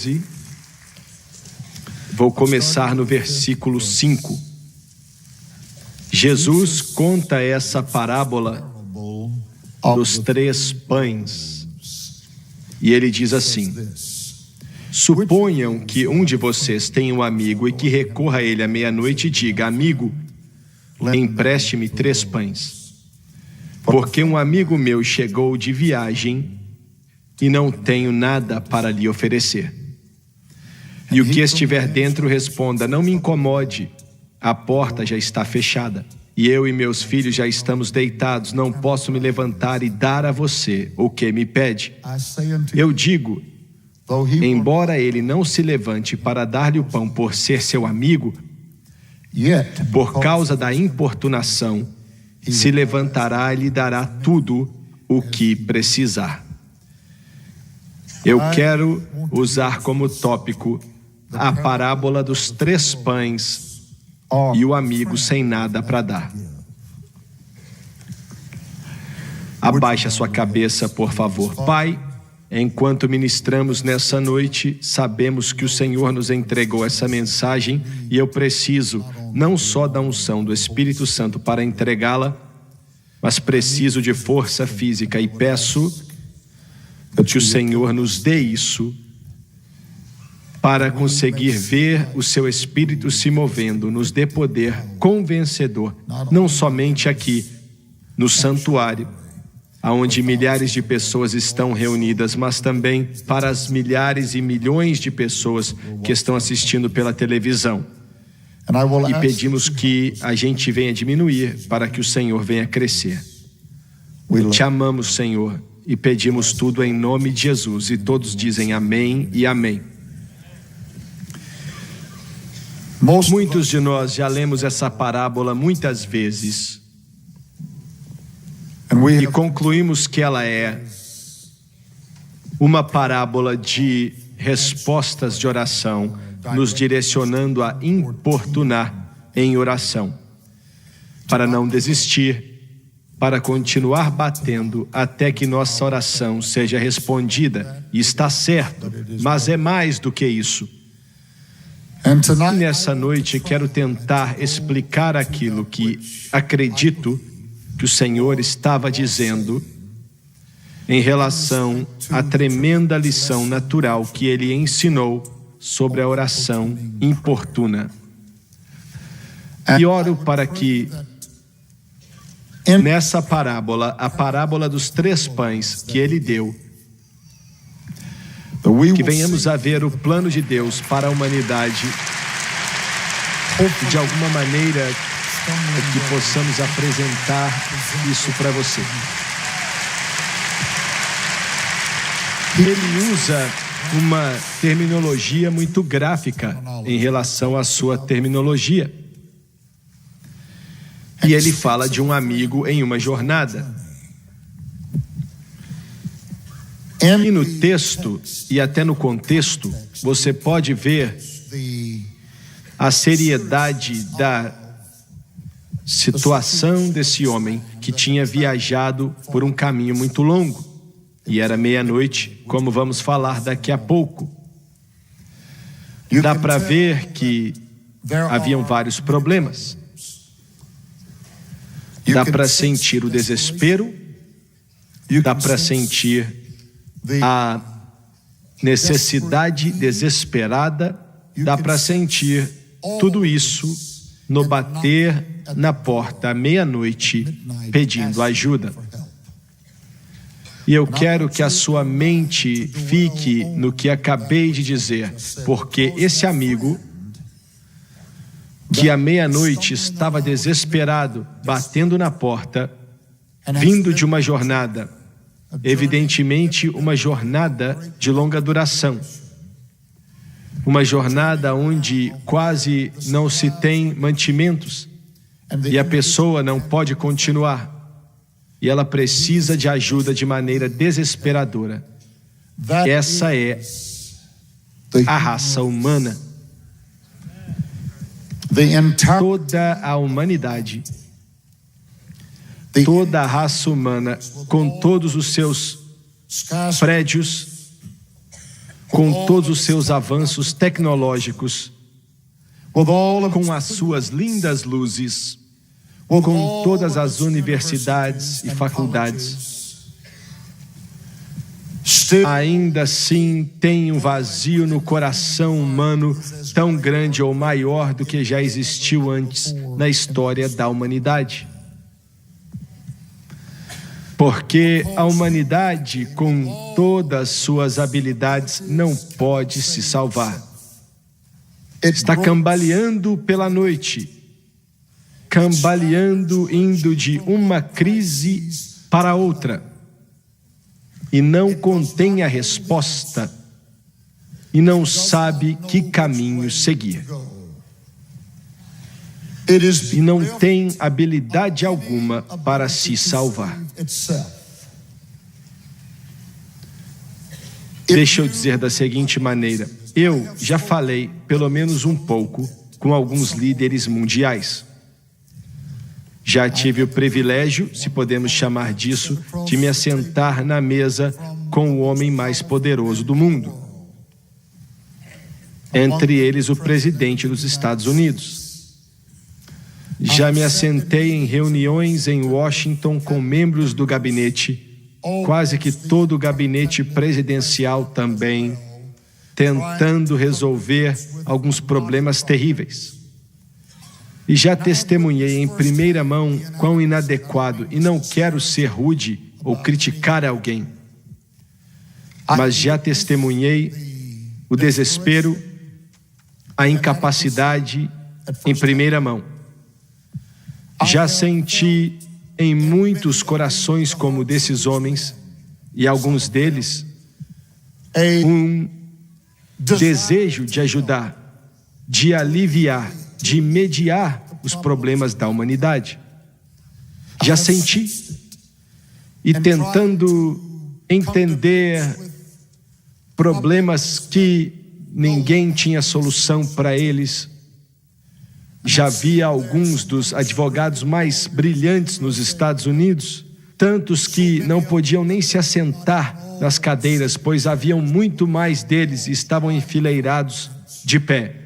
14, vou começar no versículo 5. Jesus conta essa parábola dos 3 pães. E ele diz assim: suponham que um de vocês tenha um amigo e que recorra a ele à meia-noite e diga: amigo, empreste-me 3 pães, porque um amigo meu chegou de viagem e não tenho nada para lhe oferecer. E o que estiver dentro responda: não me incomode, a porta já está fechada, e eu e meus filhos já estamos deitados, não posso me levantar e dar a você o que me pede. Eu digo, embora ele não se levante para dar-lhe o pão por ser seu amigo, por causa da importunação, se levantará e lhe dará tudo o que precisar. Eu quero usar como tópico a parábola dos 3 pães e o amigo sem nada para dar. Abaixe a sua cabeça, por favor. Pai, enquanto ministramos nessa noite, sabemos que o Senhor nos entregou essa mensagem e eu preciso não só da unção do Espírito Santo para entregá-la, mas preciso de força física e peço que o Senhor nos dê isso para conseguir ver o seu Espírito se movendo, nos dê poder convencedor, não somente aqui no santuário, onde milhares de pessoas estão reunidas, mas também para as milhares e milhões de pessoas que estão assistindo pela televisão. E pedimos que a gente venha diminuir para que o Senhor venha crescer. Te amamos, Senhor, e pedimos tudo em nome de Jesus. E todos dizem amém e amém. Muitos de nós já lemos essa parábola muitas vezes e concluímos que ela é uma parábola de respostas de oração, nos direcionando a importunar em oração, para não desistir, para continuar batendo até que nossa oração seja respondida. E está certo, mas é mais do que isso. E nessa noite quero tentar explicar aquilo que acredito que o Senhor estava dizendo em relação à tremenda lição natural que Ele ensinou sobre a oração importuna. E oro para que nessa parábola, a parábola dos 3 pães que Ele deu, que venhamos a ver o plano de Deus para a humanidade, de alguma maneira que possamos apresentar isso para você. Ele usa uma terminologia muito gráfica em relação à sua terminologia. E ele fala de um amigo em uma jornada. E no texto, e até no contexto, você pode ver a seriedade da situação desse homem que tinha viajado por um caminho muito longo. E era meia-noite, como vamos falar daqui a pouco. Dá para ver que haviam vários problemas. Dá para sentir o desespero, dá para sentir a necessidade desesperada, dá para sentir tudo isso no bater na porta à meia-noite pedindo ajuda. E eu quero que a sua mente fique no que acabei de dizer, porque esse amigo que à meia-noite estava desesperado, batendo na porta, vindo de uma jornada, evidentemente uma jornada de longa duração, uma jornada onde quase não se tem mantimentos e a pessoa não pode continuar e ela precisa de ajuda de maneira desesperadora. Essa é a raça humana. Toda a humanidade, toda a raça humana, com todos os seus prédios, com todos os seus avanços tecnológicos, com as suas lindas luzes, com todas as universidades e faculdades, ainda assim tem um vazio no coração humano tão grande ou maior do que já existiu antes na história da humanidade. Porque a humanidade, com todas suas habilidades, não pode se salvar. Está cambaleando pela noite, cambaleando, indo de uma crise para outra, e não contém a resposta, e não sabe que caminho seguir. E não tem habilidade alguma para se salvar. Deixa eu dizer da seguinte maneira: eu já falei, pelo menos um pouco, com alguns líderes mundiais. Já tive o privilégio, se podemos chamar disso, de me assentar na mesa com o homem mais poderoso do mundo. Entre eles, o presidente dos Estados Unidos. Já me assentei em reuniões em Washington com membros do gabinete, quase que todo o gabinete presidencial também, tentando resolver alguns problemas terríveis. E já testemunhei em primeira mão quão inadequado, e não quero ser rude ou criticar alguém, mas já testemunhei o desespero, a incapacidade em primeira mão. Já senti em muitos corações como o desses homens, e alguns deles, um desejo de ajudar, de aliviar, de mediar os problemas da humanidade. Já senti, e tentando entender problemas que ninguém tinha solução para eles. Já vi alguns dos advogados mais brilhantes nos Estados Unidos, tantos que não podiam nem se assentar nas cadeiras, pois haviam muito mais deles e estavam enfileirados de pé.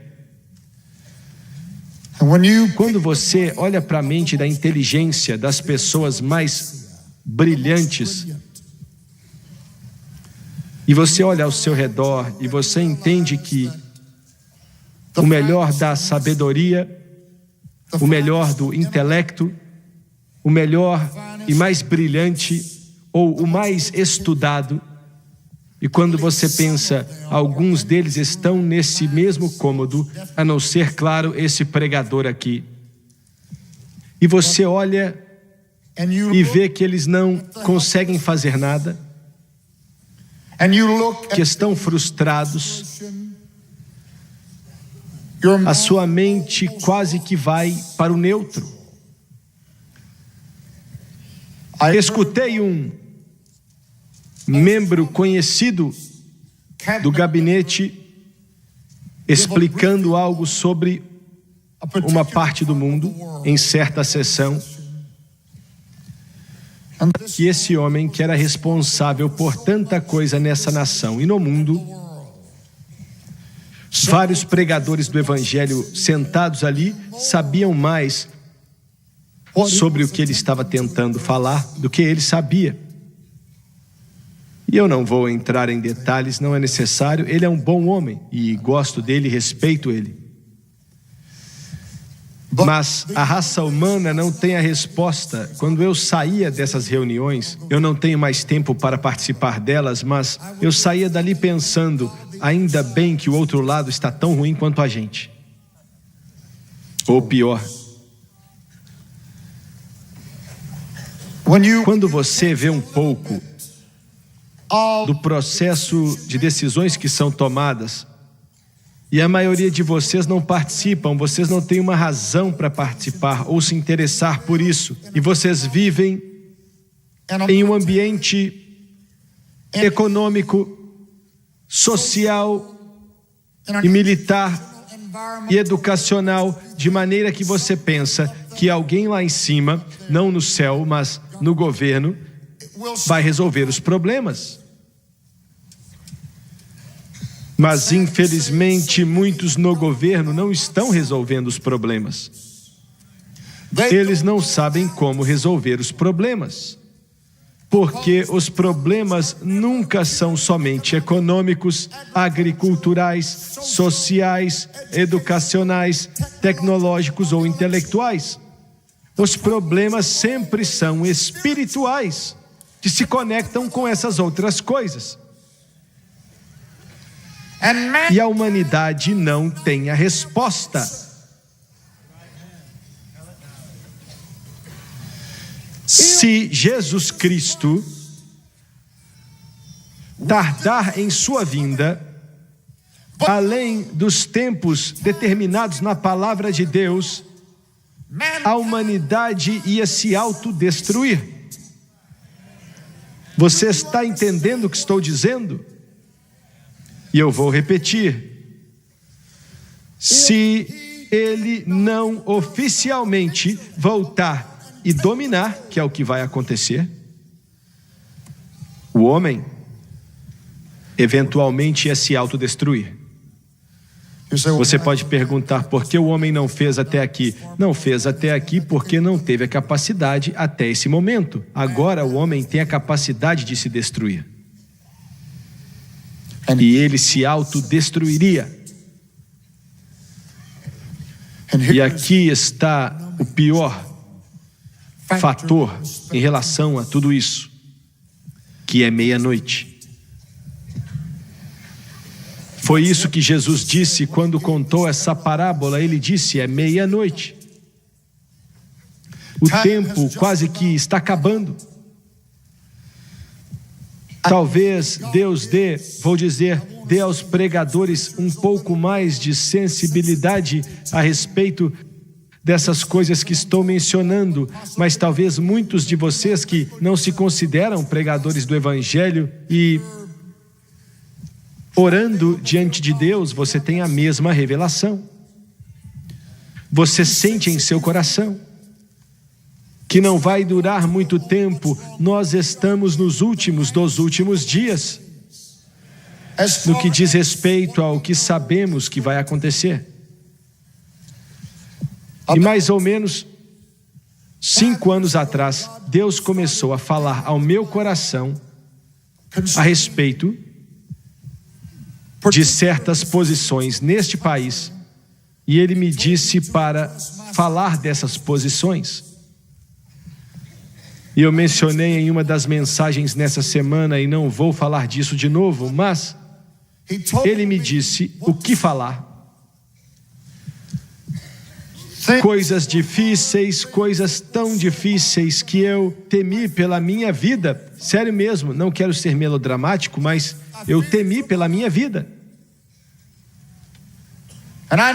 Quando você olha para a mente da inteligência das pessoas mais brilhantes, e você olha ao seu redor e você entende que o melhor da sabedoria, o melhor do intelecto, o melhor e mais brilhante, ou o mais estudado, e quando você pensa, alguns deles estão nesse mesmo cômodo, a não ser, claro, esse pregador aqui. E você olha e vê que eles não conseguem fazer nada, que estão frustrados. A sua mente quase que vai para o neutro. Escutei um membro conhecido do gabinete explicando algo sobre uma parte do mundo em certa sessão, que esse homem que era responsável por tanta coisa nessa nação e no mundo, vários pregadores do evangelho sentados ali sabiam mais sobre o que ele estava tentando falar do que ele sabia. E eu não vou entrar em detalhes, não é necessário. Ele é um bom homem e gosto dele, respeito ele. Mas a raça humana não tem a resposta. Quando eu saía dessas reuniões, eu não tenho mais tempo para participar delas, mas eu saía dali pensando, ainda bem que o outro lado está tão ruim quanto a gente. Ou pior. Quando você vê um pouco do processo de decisões que são tomadas, e a maioria de vocês não participam, vocês não têm uma razão para participar ou se interessar por isso, e vocês vivem em um ambiente econômico, social e militar e educacional, de maneira que você pensa que alguém lá em cima, não no céu, mas no governo, vai resolver os problemas. Mas, infelizmente, muitos no governo não estão resolvendo os problemas. Eles não sabem como resolver os problemas. Porque os problemas nunca são somente econômicos, agriculturais, sociais, educacionais, tecnológicos ou intelectuais. Os problemas sempre são espirituais, que se conectam com essas outras coisas. E a humanidade não tem a resposta. Se Jesus Cristo tardar em sua vinda, além dos tempos determinados na palavra de Deus, a humanidade ia se autodestruir. Você está entendendo o que estou dizendo? E eu vou repetir. Se ele não oficialmente voltar e dominar, que é o que vai acontecer, o homem eventualmente ia se autodestruir. Você pode perguntar por que o homem não fez até aqui? Não fez até aqui porque não teve a capacidade até esse momento. Agora o homem tem a capacidade de se destruir. E ele se autodestruiria. E aqui está o pior fator em relação a tudo isso, que é meia-noite. Foi isso que Jesus disse quando contou essa parábola. Ele disse, é meia-noite. O tempo quase que está acabando. Talvez Deus dê aos pregadores um pouco mais de sensibilidade a respeito dessas coisas que estou mencionando, mas talvez muitos de vocês que não se consideram pregadores do Evangelho e orando diante de Deus, você tem a mesma revelação. Você sente em seu coração que não vai durar muito tempo. Nós estamos nos últimos dos últimos dias, no que diz respeito ao que sabemos que vai acontecer. E mais ou menos 5 anos atrás, Deus começou a falar ao meu coração a respeito de certas posições neste país, e Ele me disse para falar dessas posições. E eu mencionei em uma das mensagens nessa semana, e não vou falar disso de novo, mas Ele me disse o que falar. Coisas difíceis, coisas tão difíceis que eu temi pela minha vida. Sério mesmo, não quero ser melodramático, mas eu temi pela minha vida.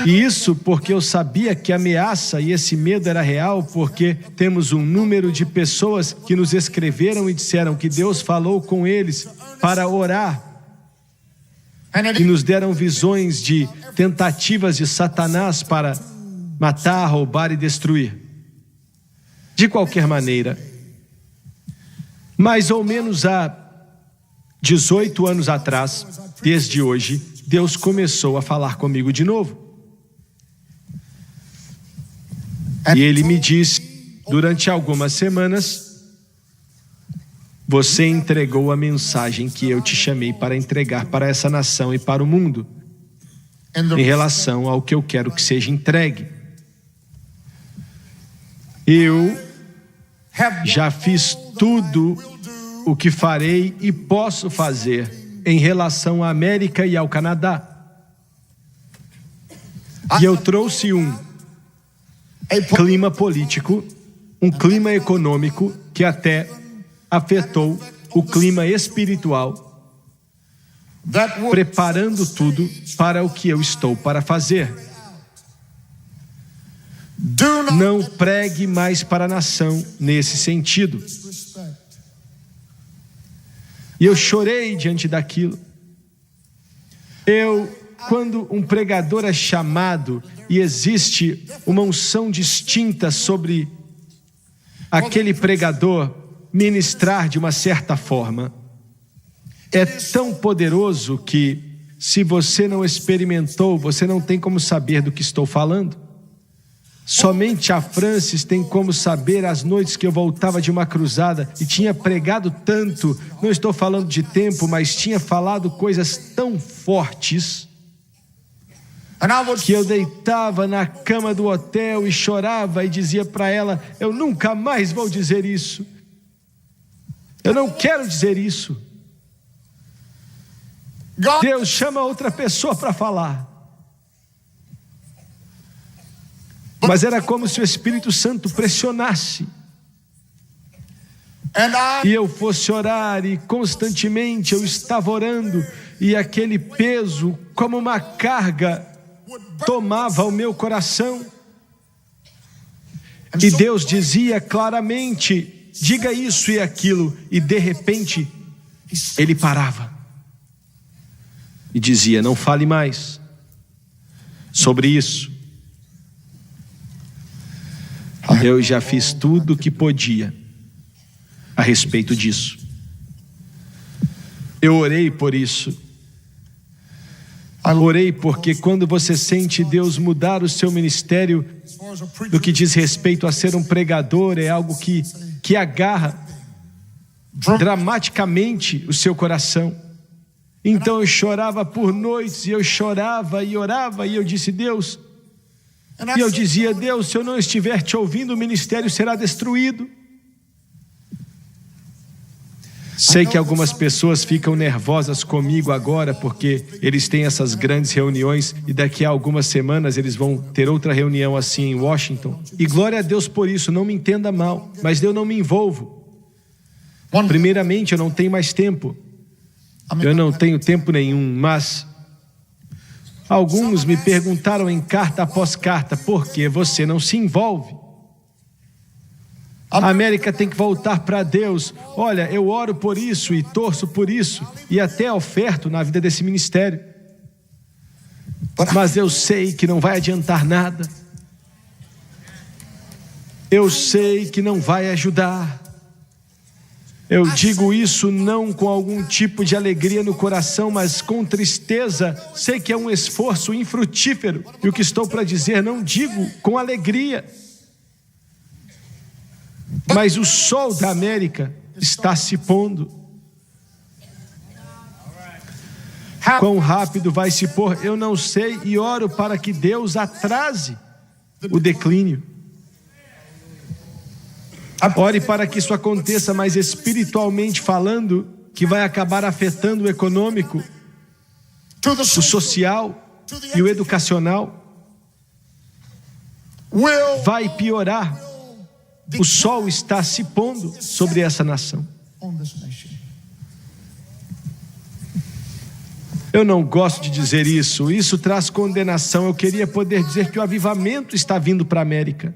E isso porque eu sabia que a ameaça e esse medo era real, porque temos um número de pessoas que nos escreveram e disseram que Deus falou com eles para orar. E nos deram visões de tentativas de Satanás para matar, roubar e destruir. De qualquer maneira, mais ou menos há 18 anos atrás, desde hoje, Deus começou a falar comigo de novo. E Ele me disse, durante algumas semanas, você entregou a mensagem que eu te chamei para entregar para essa nação e para o mundo, em relação ao que eu quero que seja entregue. Eu já fiz tudo o que farei e posso fazer em relação à América e ao Canadá. E eu trouxe um clima político, um clima econômico que até afetou o clima espiritual, preparando tudo para o que eu estou para fazer. Não pregue mais para a nação nesse sentido. E eu chorei diante daquilo. Quando um pregador é chamado e existe uma unção distinta sobre aquele pregador ministrar de uma certa forma, é tão poderoso que, se você não experimentou, você não tem como saber do que estou falando. Somente a Francis tem como saber as noites que eu voltava de uma cruzada e tinha pregado tanto, não estou falando de tempo, mas tinha falado coisas tão fortes, que eu deitava na cama do hotel e chorava e dizia para ela: eu nunca mais vou dizer isso. Eu não quero dizer isso. Deus chama outra pessoa para falar. Mas era como se o Espírito Santo pressionasse. E eu fosse orar e constantemente eu estava orando e aquele peso, como uma carga, tomava o meu coração. E Deus dizia claramente: diga isso e aquilo. E de repente, Ele parava e dizia: não fale mais sobre isso. Eu já fiz tudo o que podia a respeito disso. Eu orei por isso. Orei porque quando você sente Deus mudar o seu ministério, no que diz respeito a ser um pregador, é algo que agarra dramaticamente o seu coração. Então eu chorava por noites, e eu chorava e orava, e eu disse: Deus, e eu dizia: Deus, se eu não estiver te ouvindo, o ministério será destruído. Sei que algumas pessoas ficam nervosas comigo agora, porque eles têm essas grandes reuniões e daqui a algumas semanas eles vão ter outra reunião assim em Washington. E glória a Deus por isso, não me entenda mal, mas eu não me envolvo. Primeiramente, eu não tenho mais tempo. Eu não tenho tempo nenhum, mas alguns me perguntaram em carta após carta: por que você não se envolve? A América tem que voltar para Deus. Olha, eu oro por isso e torço por isso e até oferto na vida desse ministério. Mas eu sei que não vai adiantar nada. Eu sei que não vai ajudar. Eu digo isso não com algum tipo de alegria no coração, mas com tristeza. Sei que é um esforço infrutífero. E o que estou para dizer não digo com alegria. Mas o sol da América está se pondo. Quão rápido vai se pôr, eu não sei, e oro para que Deus atrase o declínio. Ore para que isso aconteça, mas espiritualmente falando, que vai acabar afetando o econômico, o social e o educacional. Vai piorar. O sol está se pondo sobre essa nação. Eu não gosto de dizer isso. Isso traz condenação. Eu queria poder dizer que o avivamento está vindo para a América.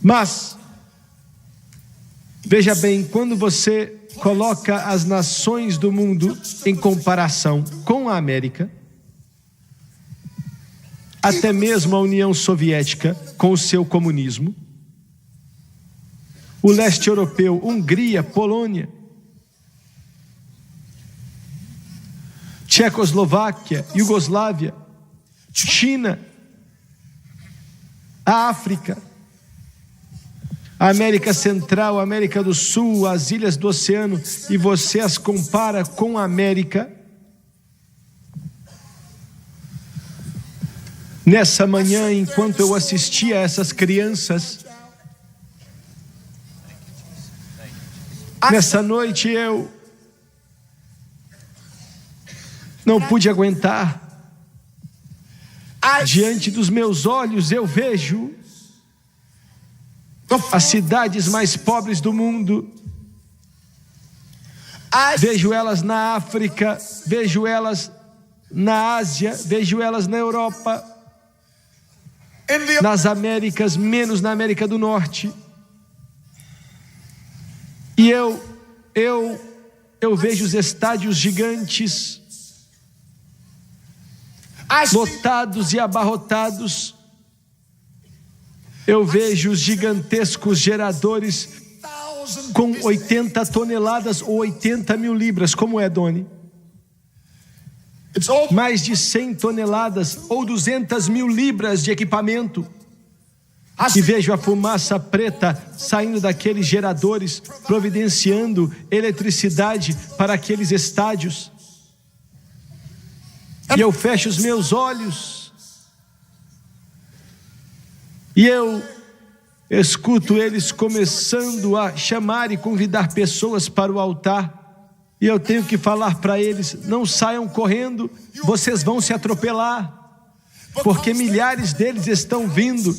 Mas, veja bem, quando você coloca as nações do mundo em comparação com a América, até mesmo a União Soviética com o seu comunismo, o leste europeu, Hungria, Polônia, Tchecoslováquia, Iugoslávia, China, a África, a América Central, a América do Sul, as ilhas do oceano, e você as compara com a América. Nessa manhã, enquanto eu assistia a essas crianças, nessa noite eu não pude aguentar. Diante dos meus olhos eu vejo as cidades mais pobres do mundo. Vejo elas na África, vejo elas na Ásia, vejo elas na Europa, nas Américas, menos na América do Norte. E eu vejo os estádios gigantes, lotados e abarrotados. Eu vejo os gigantescos geradores com 80 toneladas ou 80 mil libras. Como é, Doni? mais de 100 toneladas ou 200 mil libras de equipamento. E vejo a fumaça preta saindo daqueles geradores, providenciando eletricidade para aqueles estádios. E eu fecho os meus olhos e eu escuto eles começando a chamar e convidar pessoas para o altar. E eu tenho que falar para eles: não saiam correndo, vocês vão se atropelar, porque milhares deles estão vindo,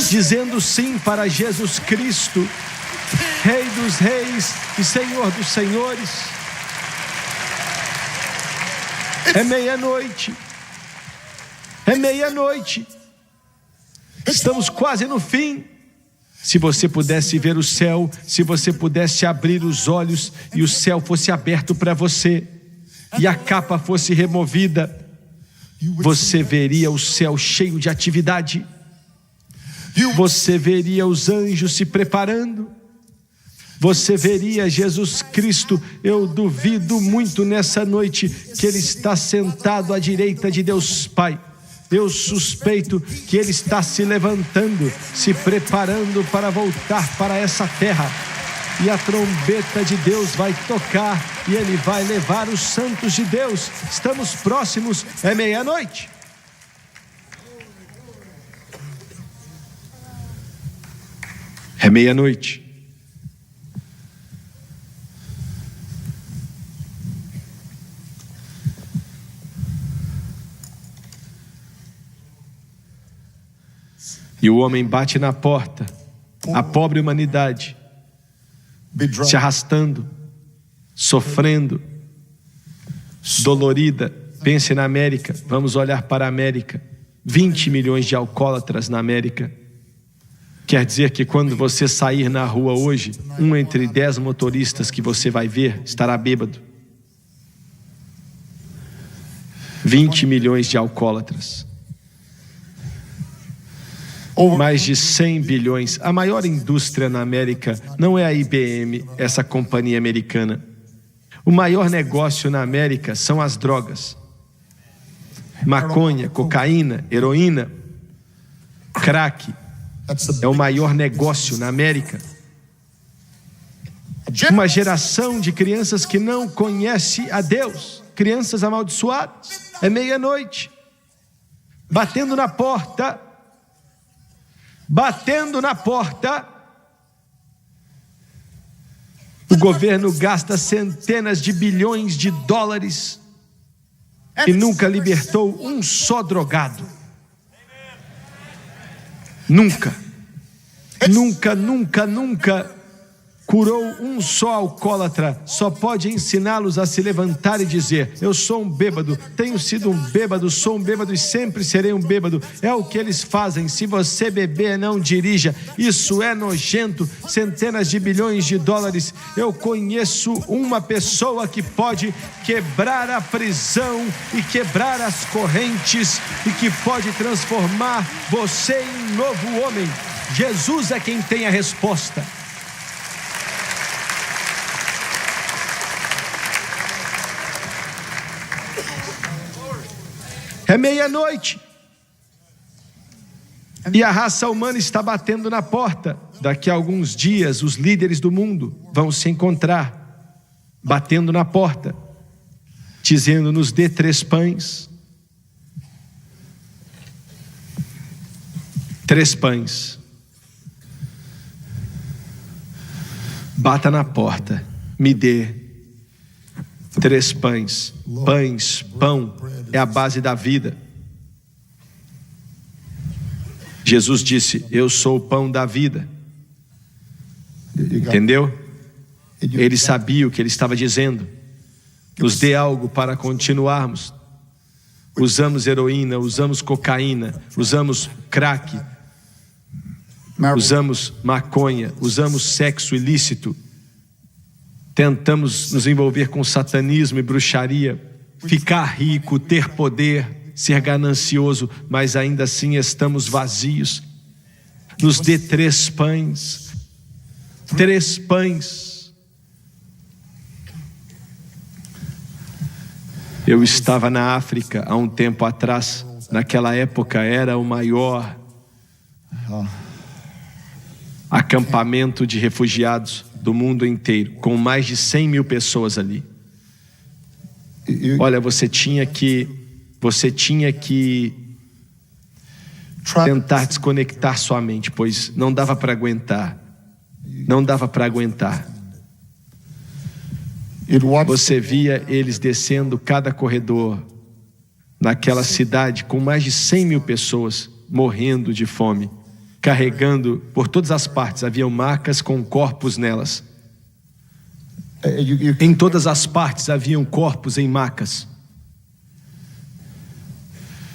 dizendo sim para Jesus Cristo, Rei dos reis e Senhor dos senhores. É meia-noite. É meia-noite. Estamos quase no fim. Se você pudesse ver o céu, se você pudesse abrir os olhos e o céu fosse aberto para você e a capa fosse removida, você veria o céu cheio de atividade. Você veria os anjos se preparando. Você veria Jesus Cristo. Eu duvido muito nessa noite que Ele está sentado à direita de Deus Pai. Eu suspeito que Ele está se levantando, se preparando para voltar para essa terra. E a trombeta de Deus vai tocar e Ele vai levar os santos de Deus. Estamos próximos, é meia-noite. É meia-noite. E o homem bate na porta, a pobre humanidade, se arrastando, sofrendo, dolorida. Pense na América, vamos olhar para a América. 20 milhões de alcoólatras na América. Quer dizer que quando você sair na rua hoje, 1 entre 10 motoristas que você vai ver estará bêbado. 20 milhões de alcoólatras. Mais de 100 bilhões. A maior indústria na América não é a IBM, essa companhia americana. O maior negócio na América são as drogas. Maconha, cocaína, heroína, crack. É o maior negócio na América. Uma geração de crianças que não conhece a Deus. Crianças amaldiçoadas. É meia-noite. Batendo na porta. Batendo na porta. O governo gasta centenas de bilhões de dólares e nunca libertou um só drogado. Nunca curou um só alcoólatra. Só pode ensiná-los a se levantar e dizer: eu sou um bêbado, tenho sido um bêbado, sou um bêbado e sempre serei um bêbado. É o que eles fazem. Se você beber, não dirija. Isso é nojento. Centenas de bilhões de dólares. Eu conheço uma pessoa que pode quebrar a prisão e quebrar as correntes e que pode transformar você em um novo homem. Jesus é quem tem a resposta. É meia-noite. E a raça humana está batendo na porta. Daqui a alguns dias, os líderes do mundo vão se encontrar, batendo na porta, dizendo: nos dê 3 pães. 3 pães. Bata na porta, me dê 3 pães. Pães, pão, é a base da vida. Jesus disse: eu sou o pão da vida. Entendeu? Ele sabia o que ele estava dizendo. Nos dê algo para continuarmos. Usamos heroína, usamos cocaína, usamos crack, usamos maconha, usamos sexo ilícito. Tentamos nos envolver com satanismo e bruxaria, ficar rico, ter poder, ser ganancioso, mas ainda assim estamos vazios. Nos dê 3 pães. 3 pães. Eu estava na África há um tempo atrás. Naquela época era o maior acampamento de refugiados do mundo inteiro, com mais de 100 mil pessoas ali. Olha, você tinha que tentar desconectar sua mente, pois não dava para aguentar. Não dava para aguentar. Você via eles descendo cada corredor naquela cidade com mais de 100 mil pessoas morrendo de fome, carregando por todas as partes. Haviam macas com corpos nelas. Em todas as partes haviam corpos em macas.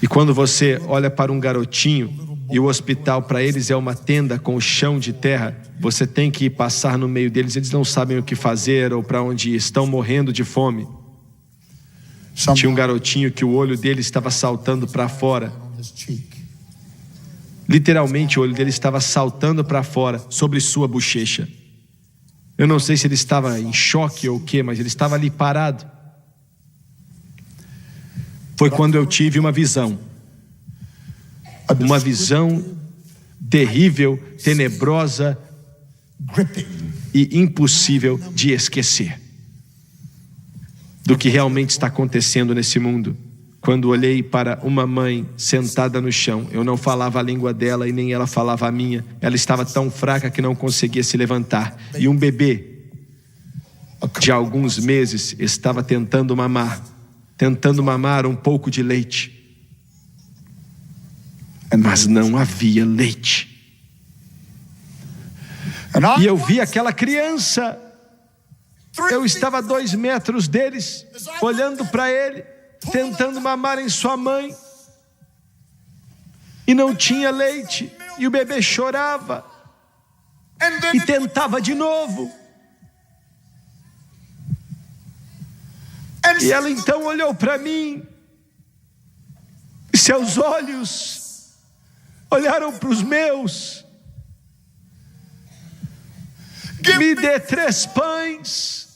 E quando você olha para um garotinho e o hospital para eles é uma tenda com o chão de terra, você tem que passar no meio deles, eles não sabem o que fazer ou para onde ir, estão morrendo de fome. Tinha um garotinho que o olho dele estava saltando para fora. Literalmente o olho dele estava saltando para fora sobre sua bochecha. Eu não sei se ele estava em choque ou o quê, mas ele estava ali parado. Foi quando eu tive uma visão terrível, tenebrosa e impossível de esquecer do que realmente está acontecendo nesse mundo. Quando olhei para uma mãe sentada no chão, eu não falava a língua dela e nem ela falava a minha. Ela estava tão fraca que não conseguia se levantar. E um bebê de alguns meses estava tentando mamar um pouco de leite. Mas não havia leite. E eu vi aquela criança. Eu estava a 2 metros deles, olhando para ele, tentando mamar em sua mãe. E não tinha leite. E o bebê chorava. E tentava de novo. E ela então olhou para mim. E seus olhos olharam para os meus. Me dê 3 pães.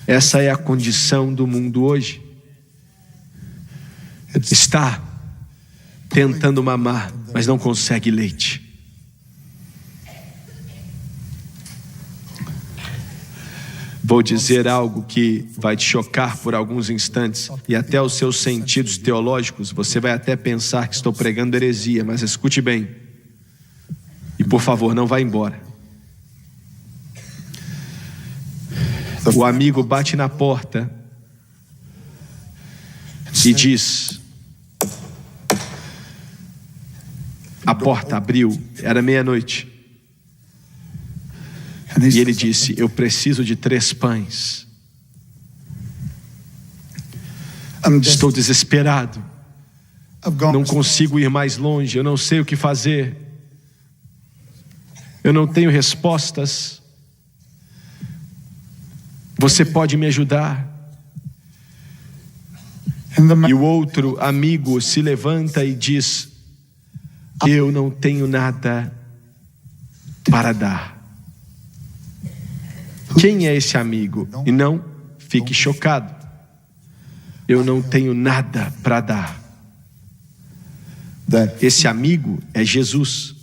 Essa é a condição do mundo hoje. Está tentando mamar, mas não consegue leite. Vou dizer algo que vai te chocar por alguns instantes e até os seus sentidos teológicos, você vai até pensar que estou pregando heresia, mas escute bem. E por favor, não vá embora. O amigo bate na porta e diz: a porta abriu, era meia-noite. E ele disse: eu preciso de 3 pães. Estou desesperado. Não consigo ir mais longe. Eu não sei o que fazer. Eu não tenho respostas. Você pode me ajudar? E o outro amigo se levanta e diz: eu não tenho nada para dar. Quem é esse amigo? E não fique chocado. Eu não tenho nada para dar. Esse amigo é Jesus.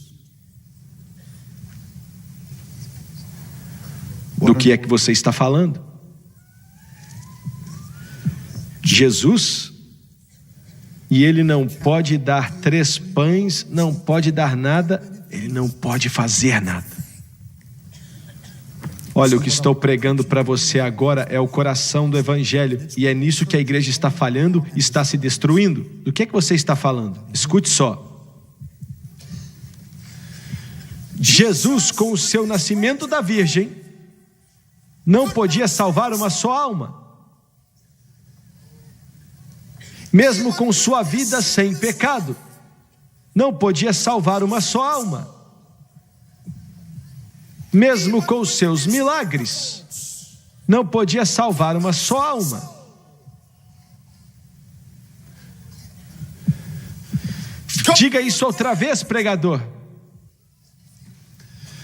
Do que é que você está falando? Jesus? E ele não pode dar 3 pães, não pode dar nada, ele não pode fazer nada. Olha, o que estou pregando para você agora é o coração do Evangelho. E é nisso que a igreja está falhando, está se destruindo. Do que é que você está falando? Escute só. Jesus, com o seu nascimento da Virgem, não podia salvar uma só alma. Mesmo com sua vida sem pecado, não podia salvar uma só alma. Mesmo com os seus milagres, não podia salvar uma só alma. Diga isso outra vez, pregador.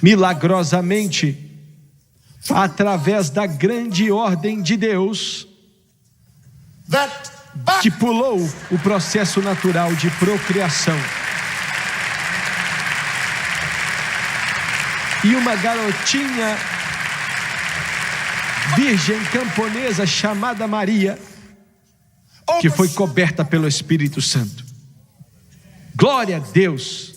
milagrosamente, através da grande ordem de Deus, que pulou o processo natural de procriação. E uma garotinha virgem camponesa chamada Maria, que foi coberta pelo Espírito Santo. Glória a Deus!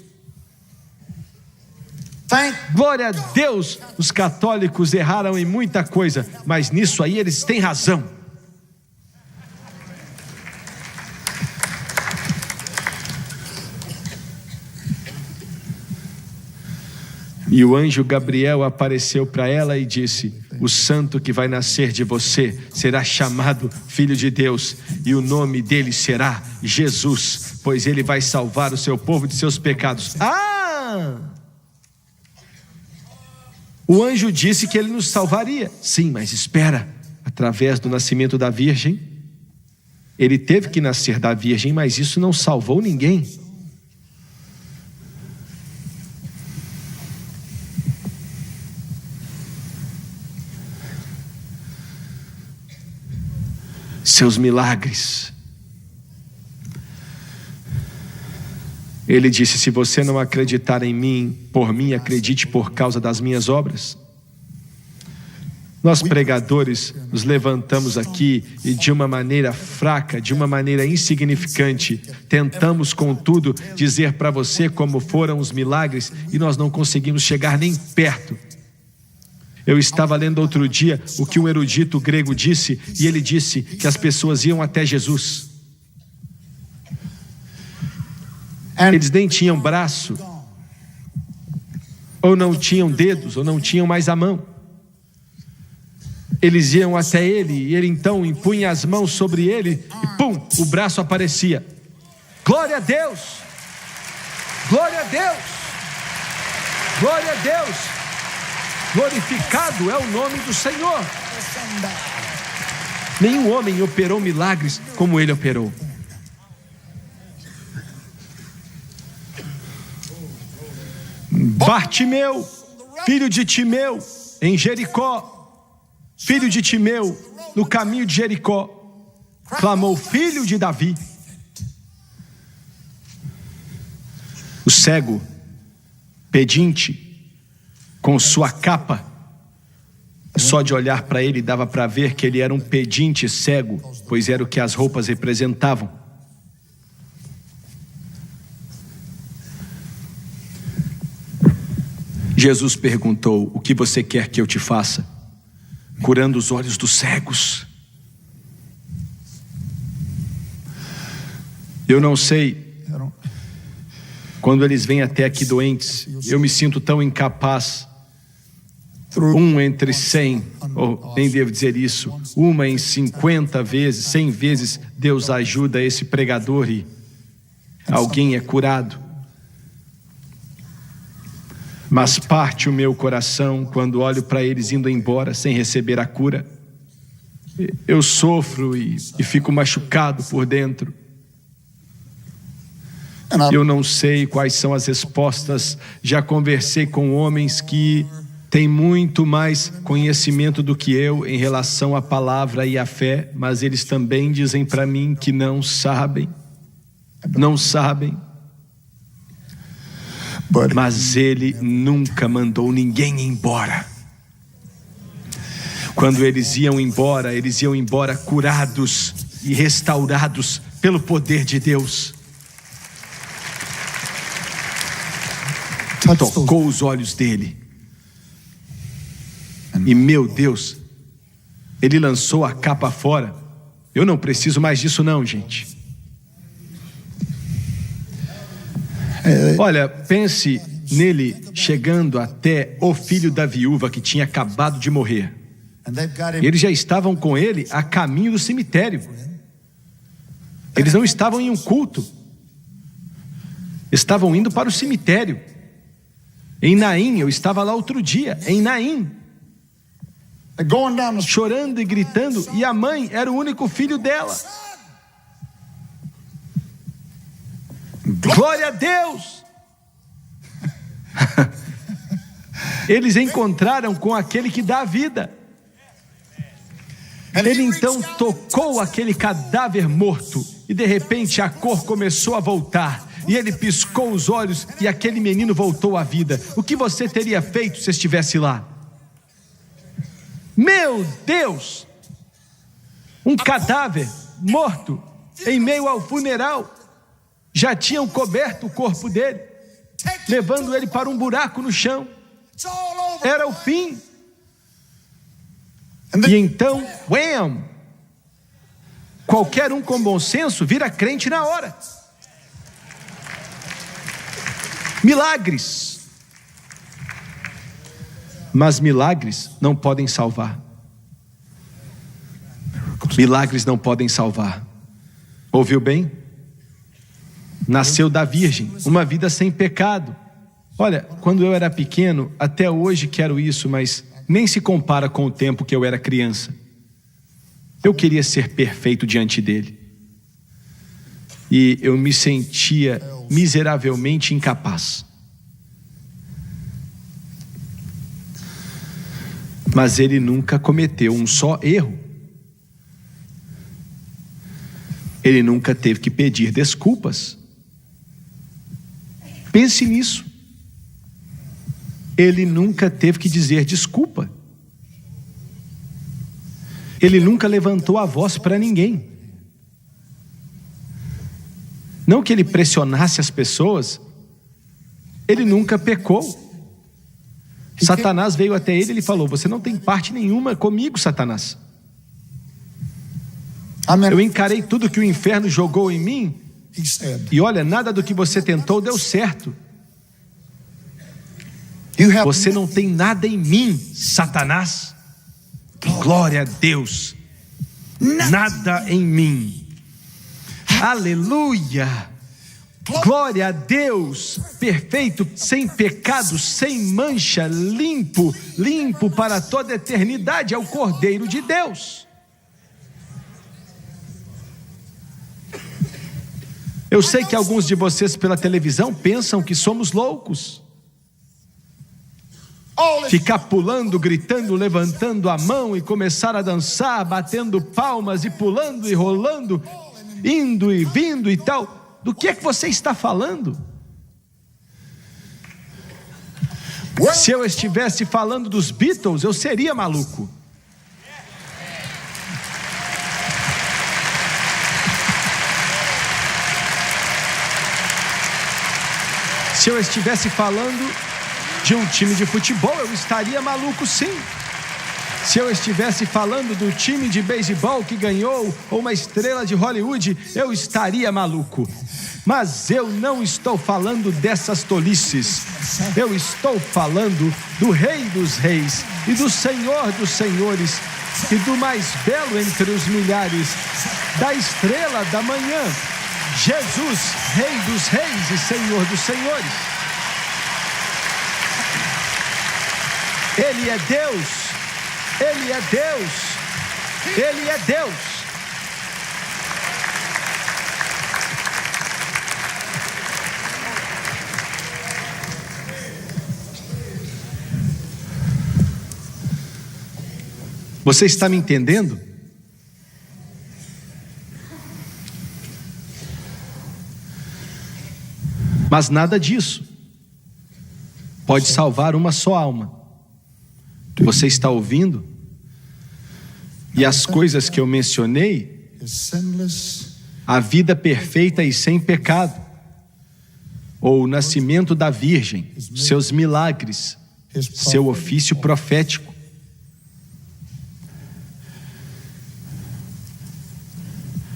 Glória a Deus! Os católicos erraram em muita coisa, mas nisso aí eles têm razão. E o anjo Gabriel apareceu para ela e disse: o santo que vai nascer de você será chamado Filho de Deus, e o nome dele será Jesus, pois ele vai salvar o seu povo de seus pecados. O anjo disse que ele nos salvaria. Sim, mas espera, através do nascimento da virgem. Ele teve que nascer da virgem, mas isso não salvou ninguém. Seus milagres. Ele disse: se você não acreditar em mim, por mim, acredite por causa das minhas obras. Nós pregadores nos levantamos aqui e de uma maneira fraca, de uma maneira insignificante, tentamos contudo dizer para você como foram os milagres e nós não conseguimos chegar nem perto. Eu estava lendo outro dia o que um erudito grego disse, e ele disse que as pessoas iam até Jesus. Eles nem tinham braço, ou não tinham dedos, ou não tinham mais a mão. Eles iam até ele, e ele então impunha as mãos sobre ele, e pum, o braço aparecia. Glória a Deus! Glória a Deus! Glória a Deus! Glorificado é o nome do Senhor. Nenhum homem operou milagres como ele operou. Bartimeu, filho de Timeu, em Jericó, filho de Timeu, no caminho de Jericó, clamou: filho de Davi. O cego, pedinte, com sua capa, só de olhar para ele dava para ver que ele era um pedinte cego, pois era o que as roupas representavam. Jesus perguntou: o que você quer que eu te faça? Curando os olhos dos cegos. Eu não sei, quando eles vêm até aqui doentes, eu me sinto tão incapaz. Um entre 100, ou nem devo dizer isso, uma em 50 vezes, 100 vezes, Deus ajuda esse pregador e alguém é curado. Mas parte o meu coração quando olho para eles indo embora sem receber a cura. Eu sofro e fico machucado por dentro. Eu não sei quais são as respostas. Já conversei com homens que têm muito mais conhecimento do que eu em relação à palavra e à fé, mas eles também dizem para mim que não sabem. Não sabem. Mas ele nunca mandou ninguém embora. Quando eles iam embora curados e restaurados pelo poder de Deus. Tocou os olhos dele. E meu Deus, ele lançou a capa fora. Eu não preciso mais disso não, gente. Olha, pense nele chegando até o filho da viúva que tinha acabado de morrer. Eles já estavam com ele a caminho do cemitério. Eles não estavam em um culto. Estavam indo para o cemitério. Em Naim, eu estava lá outro dia, em Naim. Chorando e gritando, e a mãe era o único filho dela. Glória a Deus! Eles encontraram com aquele que dá a vida. Ele então tocou aquele cadáver morto e de repente a cor começou a voltar. E ele piscou os olhos e aquele menino voltou à vida. O que você teria feito se estivesse lá? Meu Deus! Um cadáver morto em meio ao funeral. Já tinham coberto o corpo dele, levando ele para um buraco no chão. Era o fim. E então, wham! Qualquer um com bom senso vira crente na hora. Milagres. Mas milagres não podem salvar. Milagres não podem salvar. Ouviu bem? Nasceu da virgem, uma vida sem pecado. Olha, quando eu era pequeno, até hoje quero isso, mas nem se compara com o tempo que eu era criança. Eu queria ser perfeito diante dele. E eu me sentia miseravelmente incapaz. Mas ele nunca cometeu um só erro. Ele nunca teve que pedir desculpas. Pense nisso. Ele nunca teve que dizer desculpa. Ele nunca levantou a voz para ninguém. Não que ele pressionasse as pessoas. Ele nunca pecou. Satanás veio até ele e ele falou: você não tem parte nenhuma comigo, Satanás. Eu encarei tudo que o inferno jogou em mim. E olha, nada do que você tentou deu certo. Você não tem nada em mim, Satanás. Glória a Deus. Nada em mim. Aleluia. Glória a Deus. Perfeito, sem pecado, sem mancha, limpo, limpo para toda a eternidade. É o Cordeiro de Deus. Eu sei que alguns de vocês pela televisão pensam que somos loucos. Ficar pulando, gritando, levantando a mão e começar a dançar, batendo palmas e pulando e rolando, indo e vindo e tal. Do que é que você está falando? Se eu estivesse falando dos Beatles, eu seria maluco. Se eu estivesse falando de um time de futebol, eu estaria maluco, sim. Se eu estivesse falando do time de beisebol que ganhou, ou uma estrela de Hollywood, eu estaria maluco. Mas eu não estou falando dessas tolices. Eu estou falando do Rei dos Reis e do Senhor dos Senhores e do mais belo entre os milhares, da estrela da manhã, Jesus, Rei dos Reis e Senhor dos Senhores. Ele é Deus, Ele é Deus, Ele é Deus. Você está me entendendo? Mas nada disso pode salvar uma só alma. Você está ouvindo? E as coisas que eu mencionei, a vida perfeita e sem pecado, ou o nascimento da virgem, seus milagres, seu ofício profético.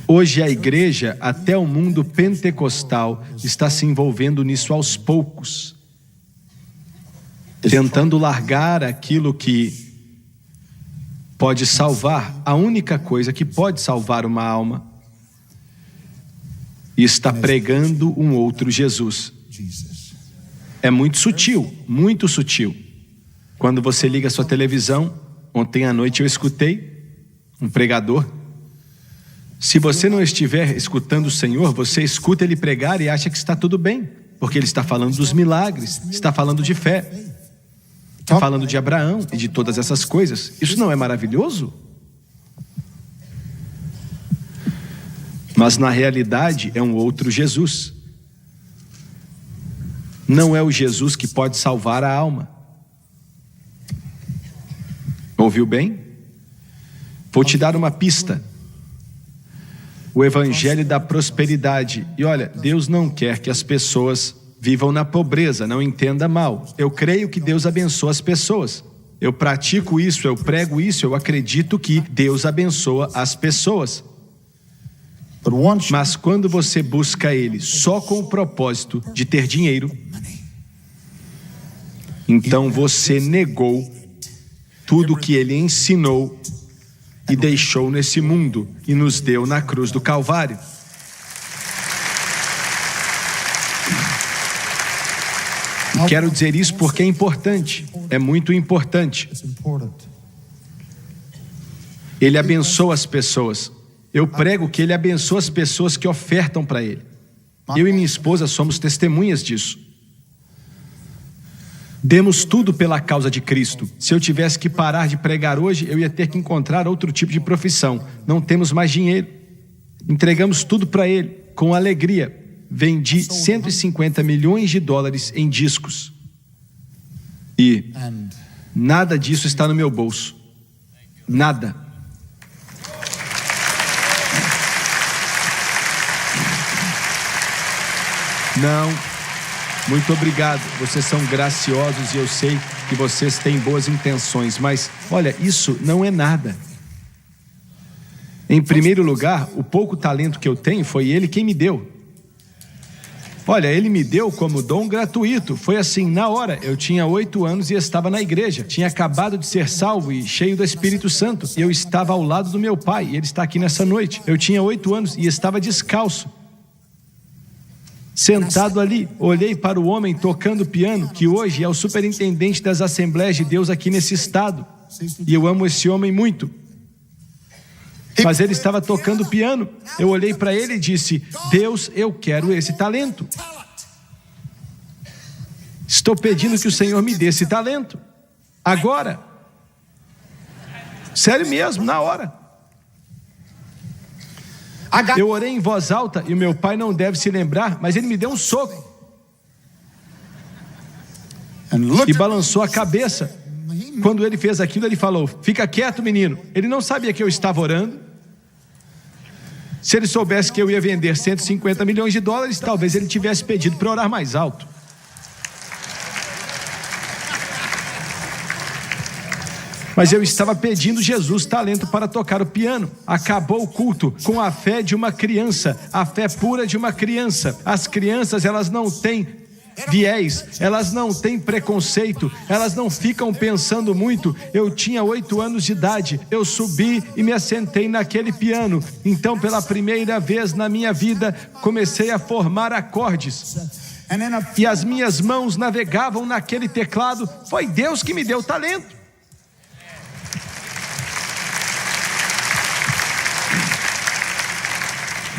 Hoje a igreja, até o mundo pentecostal, está se envolvendo nisso aos poucos, tentando largar aquilo que pode salvar, a única coisa que pode salvar uma alma, e está pregando um outro Jesus. É muito sutil, muito sutil. Quando você liga a sua televisão, ontem à noite eu escutei um pregador. Se você não estiver escutando o Senhor, você escuta ele pregar e acha que está tudo bem, porque ele está falando dos milagres, está falando de fé. falando de Abraão e de todas essas coisas. Isso não é maravilhoso? Mas na realidade é um outro Jesus. Não é o Jesus que pode salvar a alma. Ouviu bem? Vou te dar uma pista. O evangelho da prosperidade. E olha, Deus não quer que as pessoas vivam na pobreza, não entenda mal. Eu creio que Deus abençoa as pessoas. Eu pratico isso, eu prego isso, eu acredito que Deus abençoa as pessoas. Mas quando você busca Ele só com o propósito de ter dinheiro, então você negou tudo o que Ele ensinou e deixou nesse mundo e nos deu na cruz do Calvário. Quero dizer isso porque é importante, é muito importante. Ele abençoa as pessoas. Eu prego que Ele abençoa as pessoas que ofertam para Ele. Eu e minha esposa somos testemunhas disso. Demos tudo pela causa de Cristo. Se eu tivesse que parar de pregar hoje, eu ia ter que encontrar outro tipo de profissão. Não temos mais dinheiro. Entregamos tudo para Ele, com alegria. Vendi 150 milhões de dólares em discos. E nada disso está no meu bolso. Nada. Não. Muito obrigado, vocês são graciosos e eu sei que vocês têm boas intenções, mas olha, isso não é nada. Em primeiro lugar, o pouco talento que eu tenho foi Ele quem me deu. Olha, Ele me deu como dom gratuito, foi assim, na hora. Eu tinha 8 anos e estava na igreja, tinha acabado de ser salvo e cheio do Espírito Santo. Eu estava ao lado do meu pai e ele está aqui nessa noite. Eu tinha 8 anos e estava descalço. Sentado ali, olhei para o homem tocando piano, que hoje é o superintendente das Assembleias de Deus aqui nesse estado. E eu amo esse homem muito. Mas ele estava tocando piano. Eu olhei para ele e disse: Deus, eu quero esse talento. Estou pedindo que o Senhor me dê esse talento. Agora. Sério mesmo, na hora. Eu orei em voz alta e o meu pai não deve se lembrar, mas ele me deu um soco. E balançou a cabeça. Quando ele fez aquilo, ele falou: fica quieto, menino. Ele não sabia que eu estava orando. Se ele soubesse que eu ia vender 150 milhões de dólares, talvez ele tivesse pedido para orar mais alto. Mas eu estava pedindo Jesus talento para tocar o piano. Acabou o culto com a fé de uma criança, a fé pura de uma criança. As crianças, elas não têm viés, elas não têm preconceito, elas não ficam pensando muito. Eu tinha 8 anos de idade, eu subi e me assentei naquele piano. Então, pela primeira vez na minha vida, comecei a formar acordes. E as minhas mãos navegavam naquele teclado. Foi Deus que me deu talento.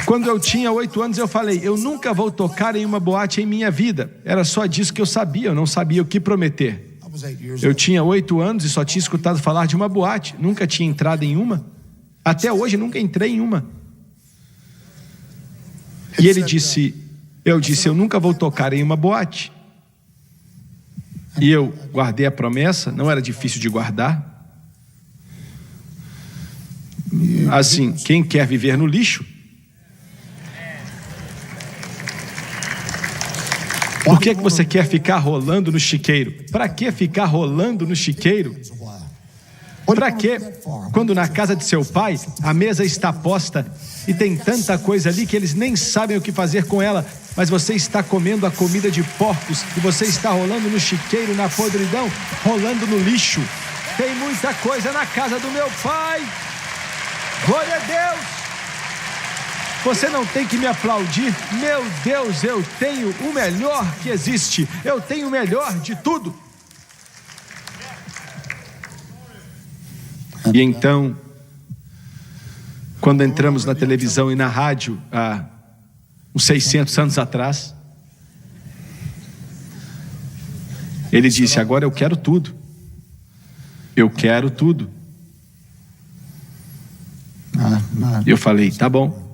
Quando eu tinha 8 anos, eu falei: eu nunca vou tocar em uma boate em minha vida. Era só disso que eu sabia, eu não sabia o que prometer. Eu tinha 8 anos e só tinha escutado falar de uma boate, nunca tinha entrado em uma. Até hoje nunca entrei em uma. E ele disse, eu disse: eu nunca vou tocar em uma boate. E eu guardei a promessa, não era difícil de guardar. Assim, quem quer viver no lixo? Por que você quer ficar rolando no chiqueiro? Para que ficar rolando no chiqueiro? Para que, quando na casa de seu pai, a mesa está posta e tem tanta coisa ali que eles nem sabem o que fazer com ela, mas você está comendo a comida de porcos e você está rolando no chiqueiro, na podridão, rolando no lixo. Tem muita coisa na casa do meu pai. Glória a Deus. Você não tem que me aplaudir. Meu Deus, eu tenho o melhor que existe. Eu tenho o melhor de tudo. E então, quando entramos na televisão e na rádio, há uns 600 anos atrás, ele disse: agora eu quero tudo. Eu quero tudo. Eu falei, tá bom.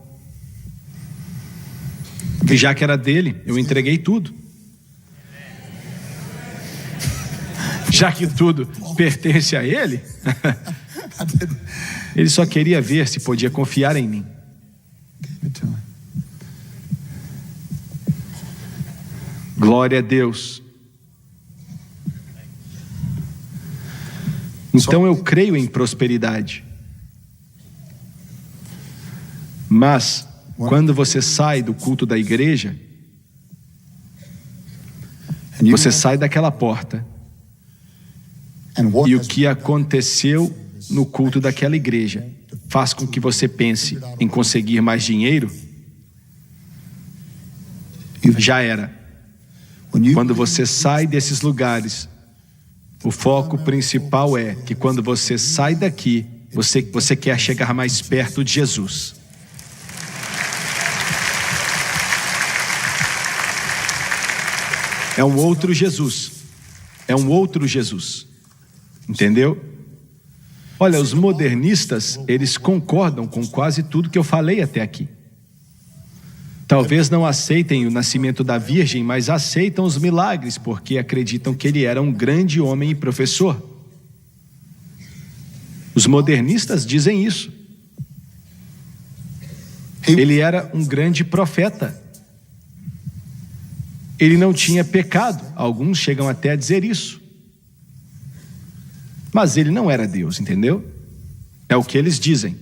E já que era dele, eu entreguei tudo. Já que tudo pertence a ele, ele só queria ver se podia confiar em mim. Glória a Deus. Então eu creio em prosperidade. Mas, quando você sai do culto da igreja, você sai daquela porta. E o que aconteceu no culto daquela igreja faz com que você pense em conseguir mais dinheiro? Já era. Quando você sai desses lugares, o foco principal é que quando você sai daqui, você quer chegar mais perto de Jesus. É um outro Jesus. É um outro Jesus. Entendeu? Olha, os modernistas, eles concordam com quase tudo que eu falei até aqui. Talvez não aceitem o nascimento da Virgem, mas aceitam os milagres, porque acreditam que ele era um grande homem e professor. Os modernistas dizem isso. Ele era um grande profeta. Ele não tinha pecado. Alguns chegam até a dizer isso. Mas ele não era Deus, entendeu? É o que eles dizem.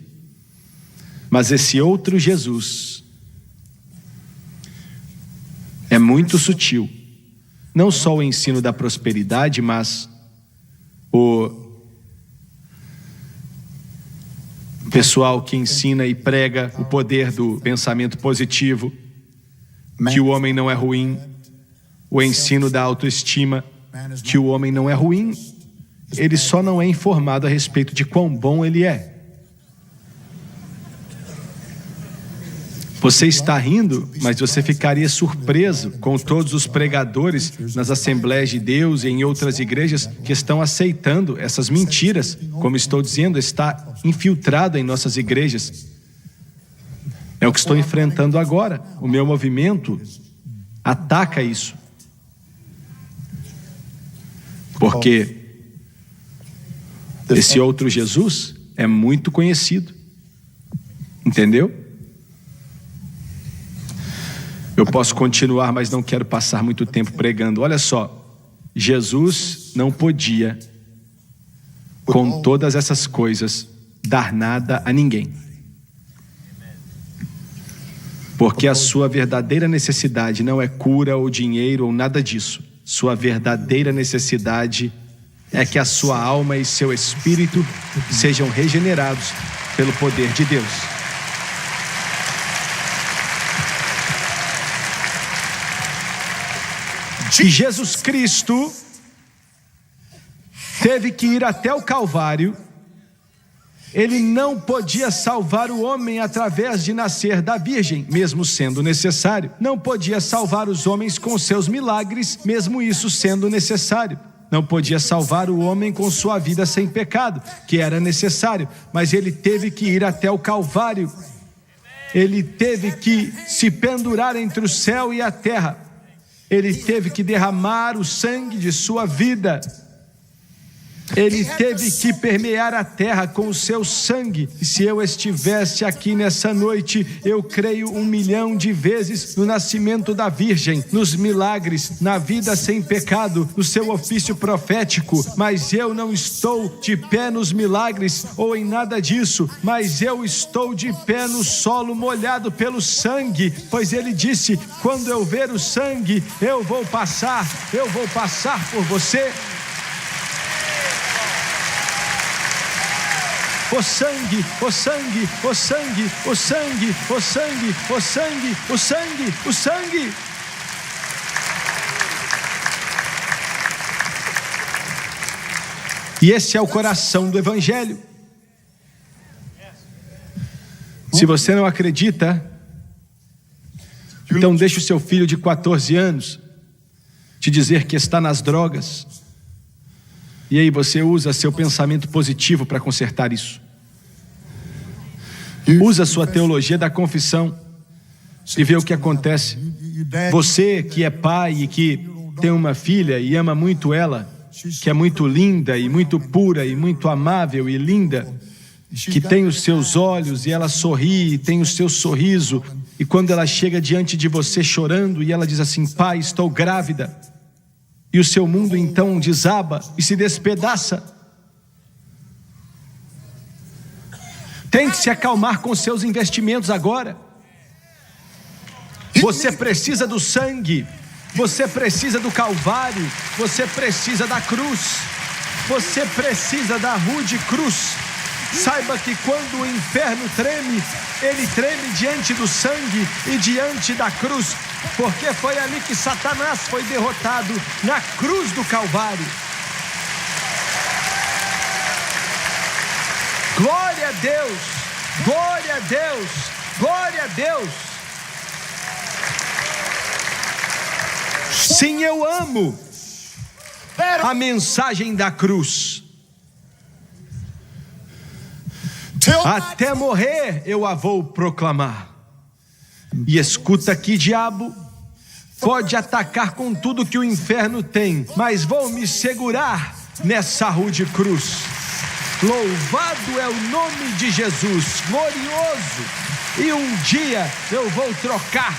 Mas esse outro Jesus é muito sutil. Não só o ensino da prosperidade, mas o pessoal que ensina e prega o poder do pensamento positivo, que o homem não é ruim, o ensino da autoestima, que o homem não é ruim, ele só não é informado a respeito de quão bom ele é. Você está rindo, mas você ficaria surpreso com todos os pregadores nas Assembleias de Deus e em outras igrejas que estão aceitando essas mentiras. Como estou dizendo, está infiltrado em nossas igrejas. É o que estou enfrentando agora. O meu movimento ataca isso. Porque esse outro Jesus é muito conhecido. Entendeu? Eu posso continuar, mas não quero passar muito tempo pregando. Olha só, Jesus não podia, com todas essas coisas, dar nada a ninguém. Porque a sua verdadeira necessidade não é cura ou dinheiro ou nada disso. Sua verdadeira necessidade é que a sua alma e seu espírito sejam regenerados pelo poder de Deus. E Jesus Cristo teve que ir até o Calvário. Ele não podia salvar o homem através de nascer da Virgem, mesmo sendo necessário. Não podia salvar os homens com seus milagres, mesmo isso sendo necessário. Não podia salvar o homem com sua vida sem pecado, que era necessário. Mas ele teve que ir até o Calvário. Ele teve que se pendurar entre o céu e a terra. Ele teve que derramar o sangue de sua vida. Ele teve que permear a terra com o seu sangue. E se eu estivesse aqui nessa noite, eu creio 1.000.000 de vezes no nascimento da Virgem, nos milagres, na vida sem pecado, no seu ofício profético. Mas eu não estou de pé nos milagres ou em nada disso, mas eu estou de pé no solo molhado pelo sangue, pois ele disse: quando eu ver o sangue, eu vou passar por você. O sangue, o sangue, o sangue, o sangue, o sangue, o sangue, o sangue, o sangue. E esse é o coração do Evangelho. Se você não acredita, então deixe o seu filho de 14 anos te dizer que está nas drogas. E aí você usa seu pensamento positivo para consertar isso. Usa a sua teologia da confissão e vê o que acontece. Você que é pai e que tem uma filha e ama muito ela, que é muito linda e muito pura e muito amável e linda, que tem os seus olhos e ela sorri e tem o seu sorriso, e quando ela chega diante de você chorando e ela diz assim: pai, estou grávida, e o seu mundo então desaba e se despedaça. Tente se acalmar com seus investimentos agora. Você precisa do sangue, você precisa do Calvário, você precisa da cruz, você precisa da rude cruz. Saiba que quando o inferno treme, ele treme diante do sangue e diante da cruz, porque foi ali que Satanás foi derrotado, na cruz do Calvário. Glória a Deus, glória a Deus, glória a Deus. Sim, eu amo a mensagem da cruz. Até morrer eu a vou proclamar. E escuta aqui, diabo, pode atacar com tudo que o inferno tem, mas vou me segurar nessa rude cruz. Louvado é o nome de Jesus, glorioso. E um dia eu vou trocar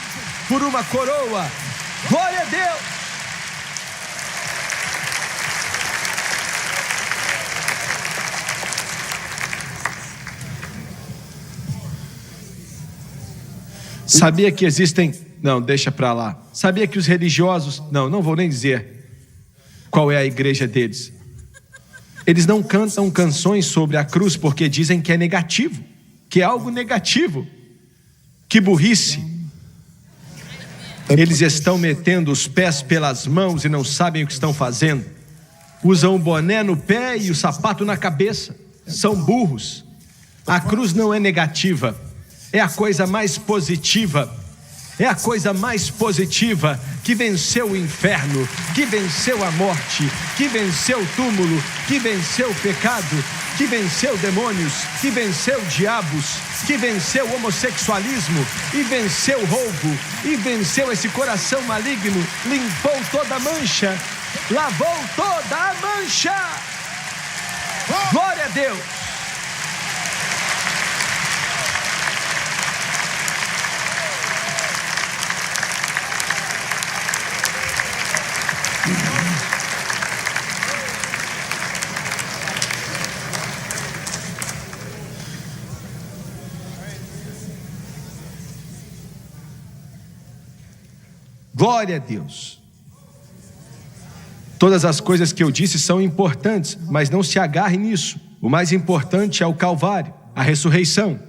por uma coroa. Glória a Deus. Sabia que existem... Não, deixa pra lá. Sabia que os religiosos... Não vou nem dizer qual é a igreja deles. Eles não cantam canções sobre a cruz porque dizem que é negativo, que é algo negativo. Que burrice. Eles estão metendo os pés pelas mãos e não sabem o que estão fazendo. Usam o boné no pé e o sapato na cabeça. São burros. A cruz não é negativa. É a coisa mais positiva, é a coisa mais positiva que venceu o inferno, que venceu a morte, que venceu o túmulo, que venceu o pecado, que venceu demônios, que venceu diabos, que venceu o homossexualismo, e venceu o roubo, e venceu esse coração maligno, limpou toda a mancha, lavou toda a mancha. Glória a Deus. Glória a Deus. Todas as coisas que eu disse são importantes, mas não se agarre nisso. O mais importante é o Calvário, a ressurreição.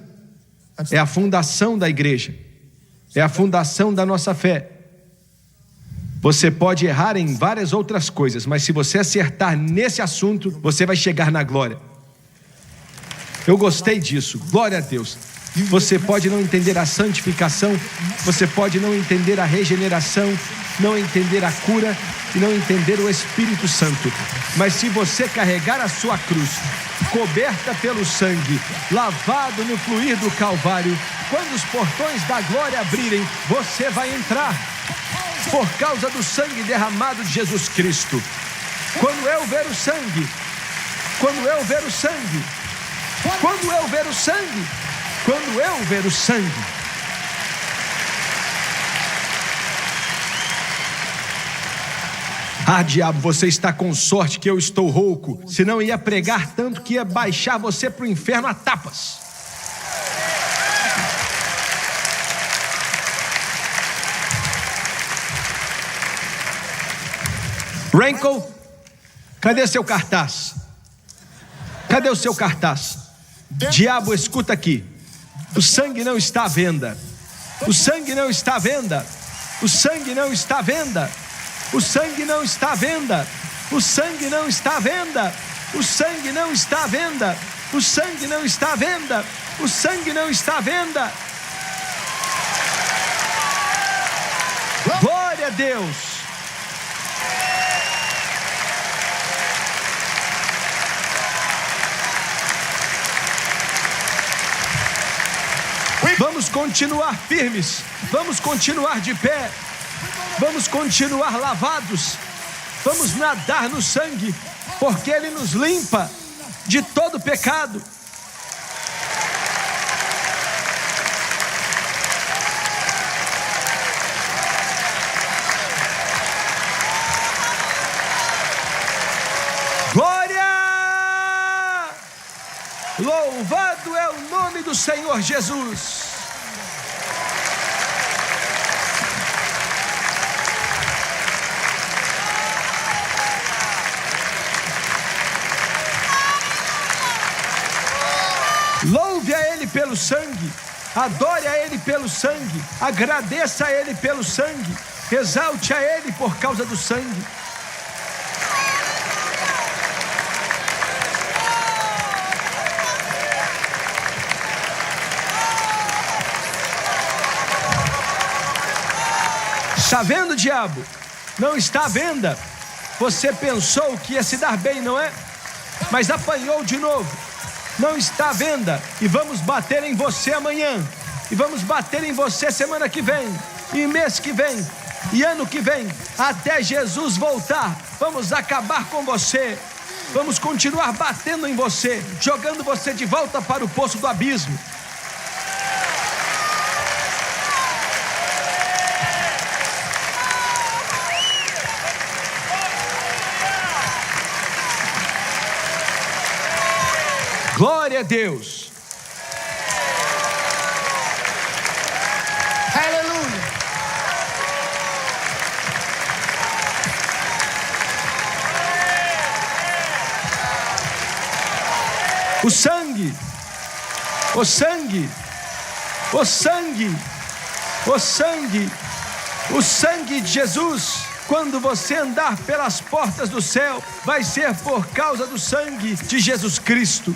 É a fundação da igreja. É a fundação da nossa fé. Você pode errar em várias outras coisas, mas se você acertar nesse assunto, você vai chegar na glória. Eu gostei disso, glória a Deus. Você pode não entender a santificação, você pode não entender a regeneração, não entender a cura e não entender o Espírito Santo. Mas se você carregar a sua cruz, coberta pelo sangue, lavado no fluir do Calvário, quando os portões da glória abrirem, você vai entrar. Por causa do sangue derramado de Jesus Cristo. Quando eu ver o sangue, quando eu ver o sangue, quando eu ver o sangue, quando eu ver o sangue. Ah, diabo, você está com sorte que eu estou rouco, senão ia pregar tanto que ia baixar você para o inferno a tapas. Rankle, cadê seu cartaz? Cadê o seu cartaz? Diabo, escuta aqui. O sangue não está à venda. O sangue não está à venda. O sangue não está à venda. O sangue não está à venda. O sangue não está à venda. O sangue não está à venda. O sangue não está à venda. O sangue não está à venda. Glória a Deus. Vamos continuar firmes, vamos continuar de pé, vamos continuar lavados, vamos nadar no sangue, porque Ele nos limpa de todo pecado. Glória! Louvado é o nome do Senhor Jesus. Louve a Ele pelo sangue, adore a Ele pelo sangue, agradeça a Ele pelo sangue, exalte a Ele por causa do sangue. Está vendo, diabo? Não está à venda. Você pensou que ia se dar bem, não é? Mas apanhou de novo. Não está à venda. E vamos bater em você amanhã. E vamos bater em você semana que vem. E mês que vem. E ano que vem. Até Jesus voltar. Vamos acabar com você. Vamos continuar batendo em você. Jogando você de volta para o poço do abismo. Glória a Deus. Aleluia. O sangue, o sangue, o sangue, o sangue, o sangue de Jesus. Quando você andar pelas portas do céu, vai ser por causa do sangue de Jesus Cristo.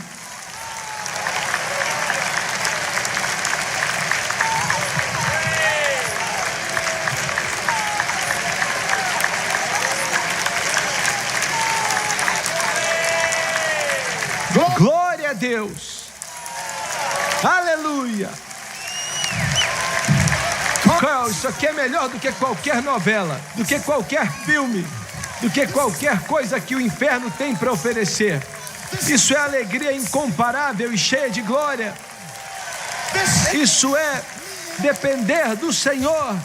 Glória a Deus. Aleluia. Isso aqui é melhor do que qualquer novela, do que qualquer filme, do que qualquer coisa que o inferno tem para oferecer. Isso é alegria incomparável e cheia de glória. Isso é depender do Senhor.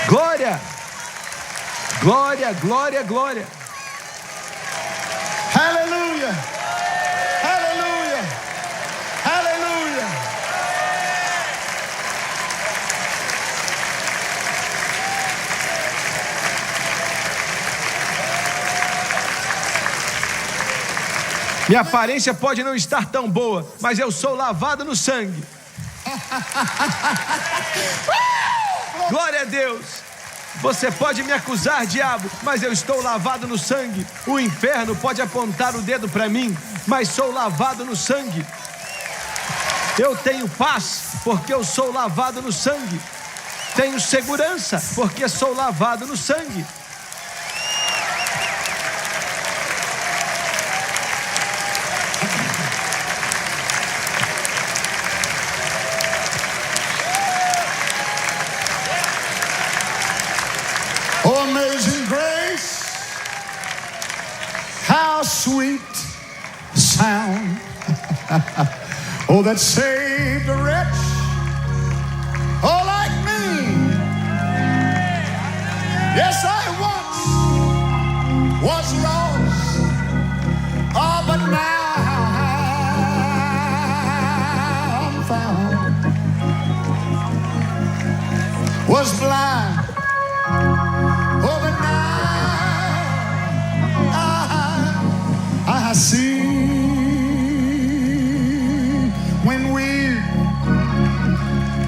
Glória, glória, glória, glória. Aleluia. Aleluia. Aleluia. Minha aparência pode não estar tão boa, mas eu sou lavado no sangue. Glória a Deus. Você pode me acusar, diabo, mas eu estou lavado no sangue. O inferno pode apontar o dedo para mim, mas sou lavado no sangue. Eu tenho paz, porque eu sou lavado no sangue. Tenho segurança, porque sou lavado no sangue. Oh, amazing grace, how sweet the sound, oh, that saved a wretch, oh, like me. Yes, I once was lost, oh, but now I'm found. Was blind, oh, but now I see. When we've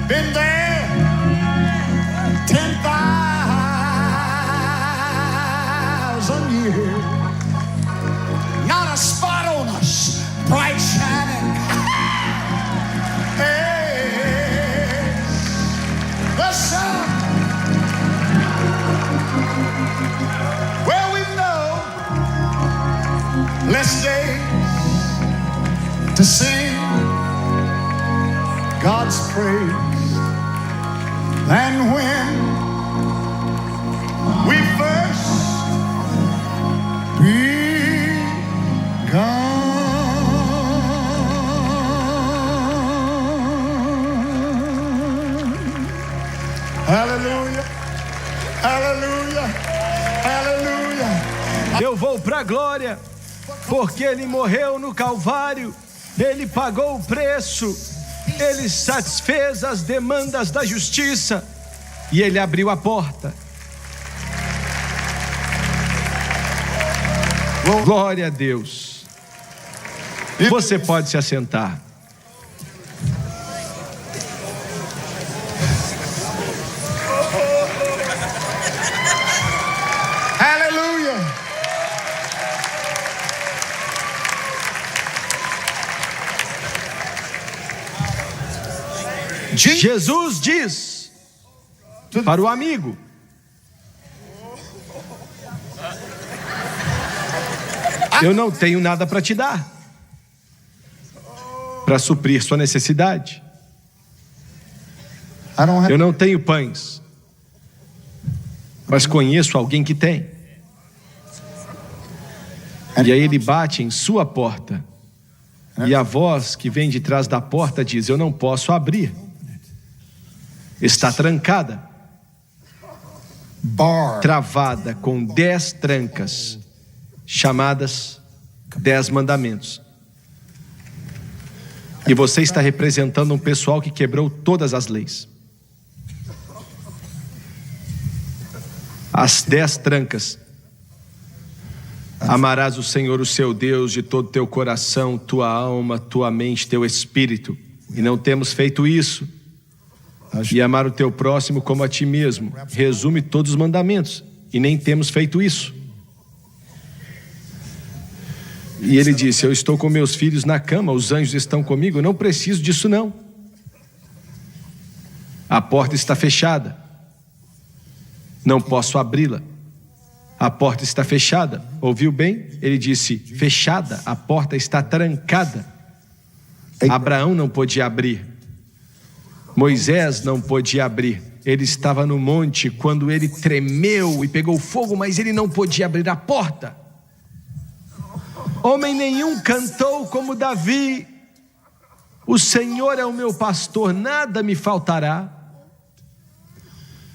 been there 10,000 years, not a spot on us, bright shining. Yes. God's praise than when we first begun. Aleluia, aleluia, aleluia. Eu vou para a glória, porque Ele morreu no Calvário, Ele pagou o preço, Ele satisfez as demandas da justiça e Ele abriu a porta. Glória a Deus. Você pode se assentar. Aleluia. Jesus diz para o amigo: eu não tenho nada para te dar, para suprir sua necessidade. Eu não tenho pães, mas conheço alguém que tem. E aí ele bate em sua porta, e a voz que vem de trás da porta diz: eu não posso abrir, está trancada, travada com 10 trancas, chamadas 10 mandamentos. E você está representando um pessoal que quebrou todas as leis. As 10 trancas: amarás o Senhor, o seu Deus, de todo teu coração, tua alma, tua mente, teu espírito. E não temos feito isso. E amar o teu próximo como a ti mesmo resume todos os mandamentos, e nem temos feito isso. E ele disse: eu estou com meus filhos na cama, os anjos estão comigo, eu não preciso disso não. A porta está fechada, não posso abri-la. A porta está fechada. Ouviu bem? Ele disse: fechada, a porta está trancada. Abraão não podia abrir, Moisés não podia abrir. Ele estava no monte quando ele tremeu e pegou fogo, mas ele não podia abrir a porta. Homem nenhum cantou como Davi: o Senhor é o meu pastor, nada me faltará.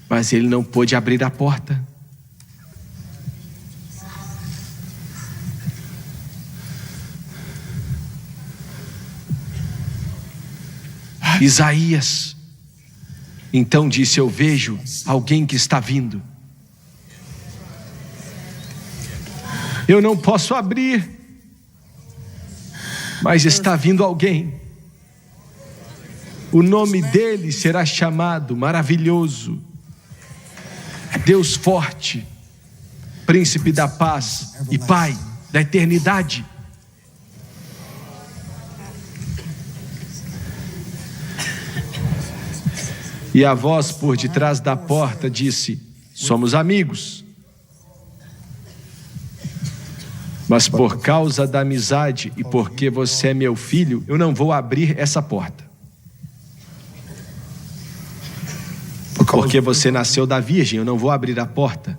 Mas ele não pôde abrir a porta. Isaías então disse: eu vejo alguém que está vindo. Eu não posso abrir, mas está vindo alguém. O nome dele será chamado Maravilhoso, Deus Forte, Príncipe da Paz e Pai da eternidade. E a voz por detrás da porta disse: somos amigos, mas por causa da amizade e porque você é meu filho, eu não vou abrir essa porta. Porque você nasceu da virgem, eu não vou abrir a porta.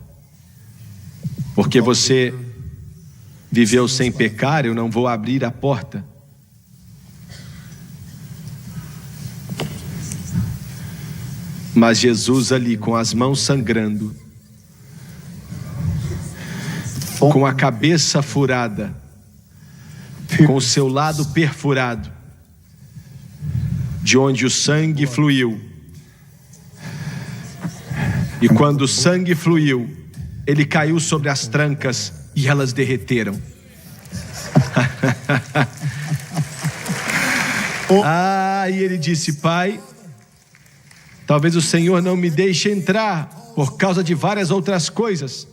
Porque você viveu sem pecar, eu não vou abrir a porta. Mas Jesus ali com as mãos sangrando, com a cabeça furada, com o seu lado perfurado, de onde o sangue fluiu. E quando o sangue fluiu, ele caiu sobre as trancas e elas derreteram. E ele disse: Pai, talvez o Senhor não me deixe entrar por causa de várias outras coisas,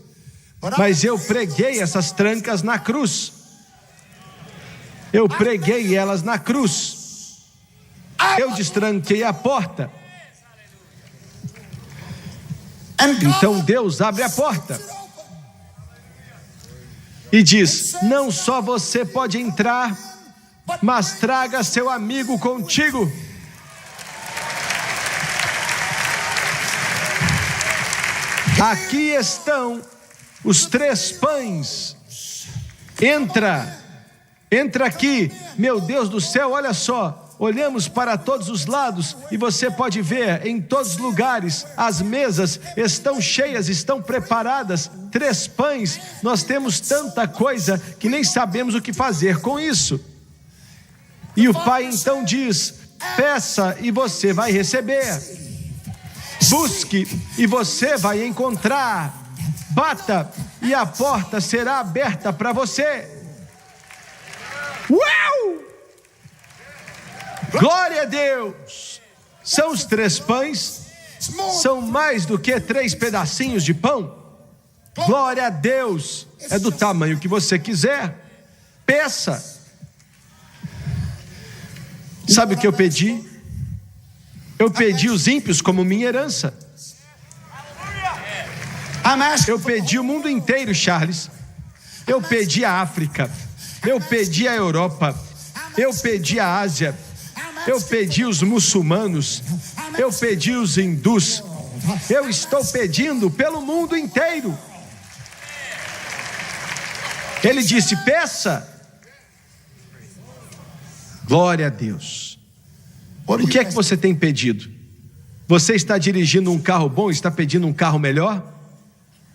mas eu preguei essas trancas na cruz. Eu preguei elas na cruz. Eu destranquei a porta. Então Deus abre a porta e diz: não só você pode entrar, mas traga seu amigo contigo. Aqui estão os 3 pães. Entra aqui. Meu Deus do céu, olha só. Olhamos para todos os lados e você pode ver em todos os lugares, as mesas estão cheias, estão preparadas, 3 pães. Nós temos tanta coisa que nem sabemos o que fazer com isso. E o pai então diz: peça e você vai receber. Busque e você vai encontrar. Bata e a porta será aberta para você. Uau! Glória a Deus! São os 3 pães? São mais do que 3 pedacinhos de pão? Glória a Deus! É do tamanho que você quiser. Peça. Sabe o que eu pedi? Eu pedi os ímpios como minha herança. Eu pedi o mundo inteiro, Charles. Eu pedi a África. Eu pedi a Europa. Eu pedi a Ásia. Eu pedi os muçulmanos. Eu pedi os hindus. Eu estou pedindo pelo mundo inteiro. Ele disse: peça. Glória a Deus. O que é que você tem pedido? Você está dirigindo um carro bom? Está pedindo um carro melhor?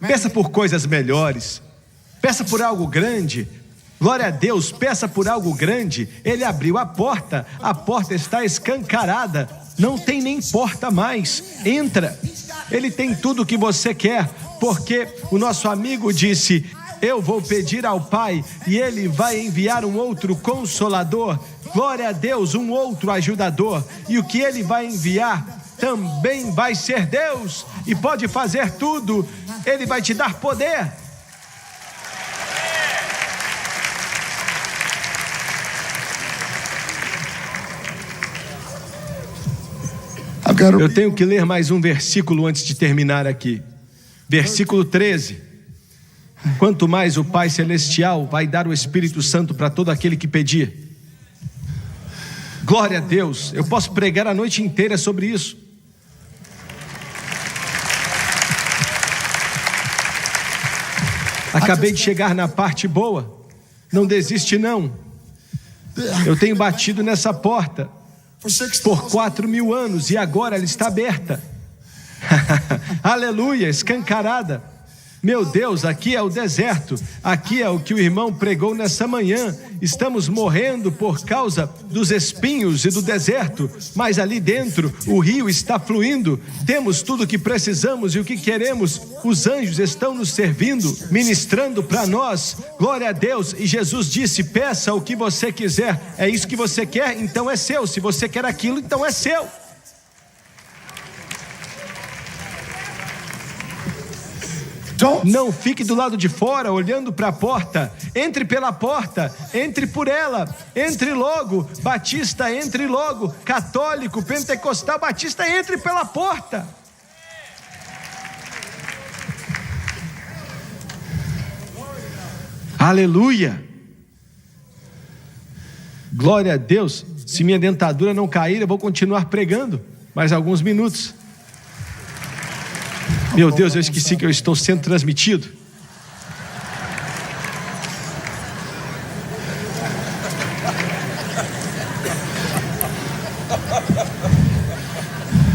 Peça por coisas melhores. Peça por algo grande. Glória a Deus, peça por algo grande. Ele abriu a porta está escancarada, não tem nem porta mais. Entra. Ele tem tudo o que você quer, porque o nosso amigo disse: eu vou pedir ao Pai e Ele vai enviar um outro Consolador. Glória a Deus, um outro ajudador. E o que Ele vai enviar também vai ser Deus e pode fazer tudo. Ele vai te dar poder. Eu tenho que ler mais um versículo antes de terminar aqui. Versículo 13. Quanto mais o Pai Celestial vai dar o Espírito Santo para todo aquele que pedir. Glória a Deus. Eu posso pregar a noite inteira sobre isso. Acabei de chegar na parte boa. Não desiste não. Eu tenho batido nessa porta por 4.000 anos e agora ela está aberta. Aleluia, escancarada. Meu Deus, aqui é o deserto. Aqui é o que o irmão pregou nessa manhã. Estamos morrendo por causa dos espinhos e do deserto, mas ali dentro o rio está fluindo. Temos tudo o que precisamos e o que queremos. Os anjos estão nos servindo, ministrando para nós. Glória a Deus. E Jesus disse: peça o que você quiser. É isso que você quer? Então é seu. Se você quer aquilo, então é seu. Não fique do lado de fora olhando para a porta. Entre pela porta, entre por ela, entre logo. Batista, entre logo. Católico, pentecostal, batista, entre pela porta. Aleluia. Glória a Deus. Se minha dentadura não cair, eu vou continuar pregando mais alguns minutos. Meu Deus, eu esqueci que eu estou sendo transmitido.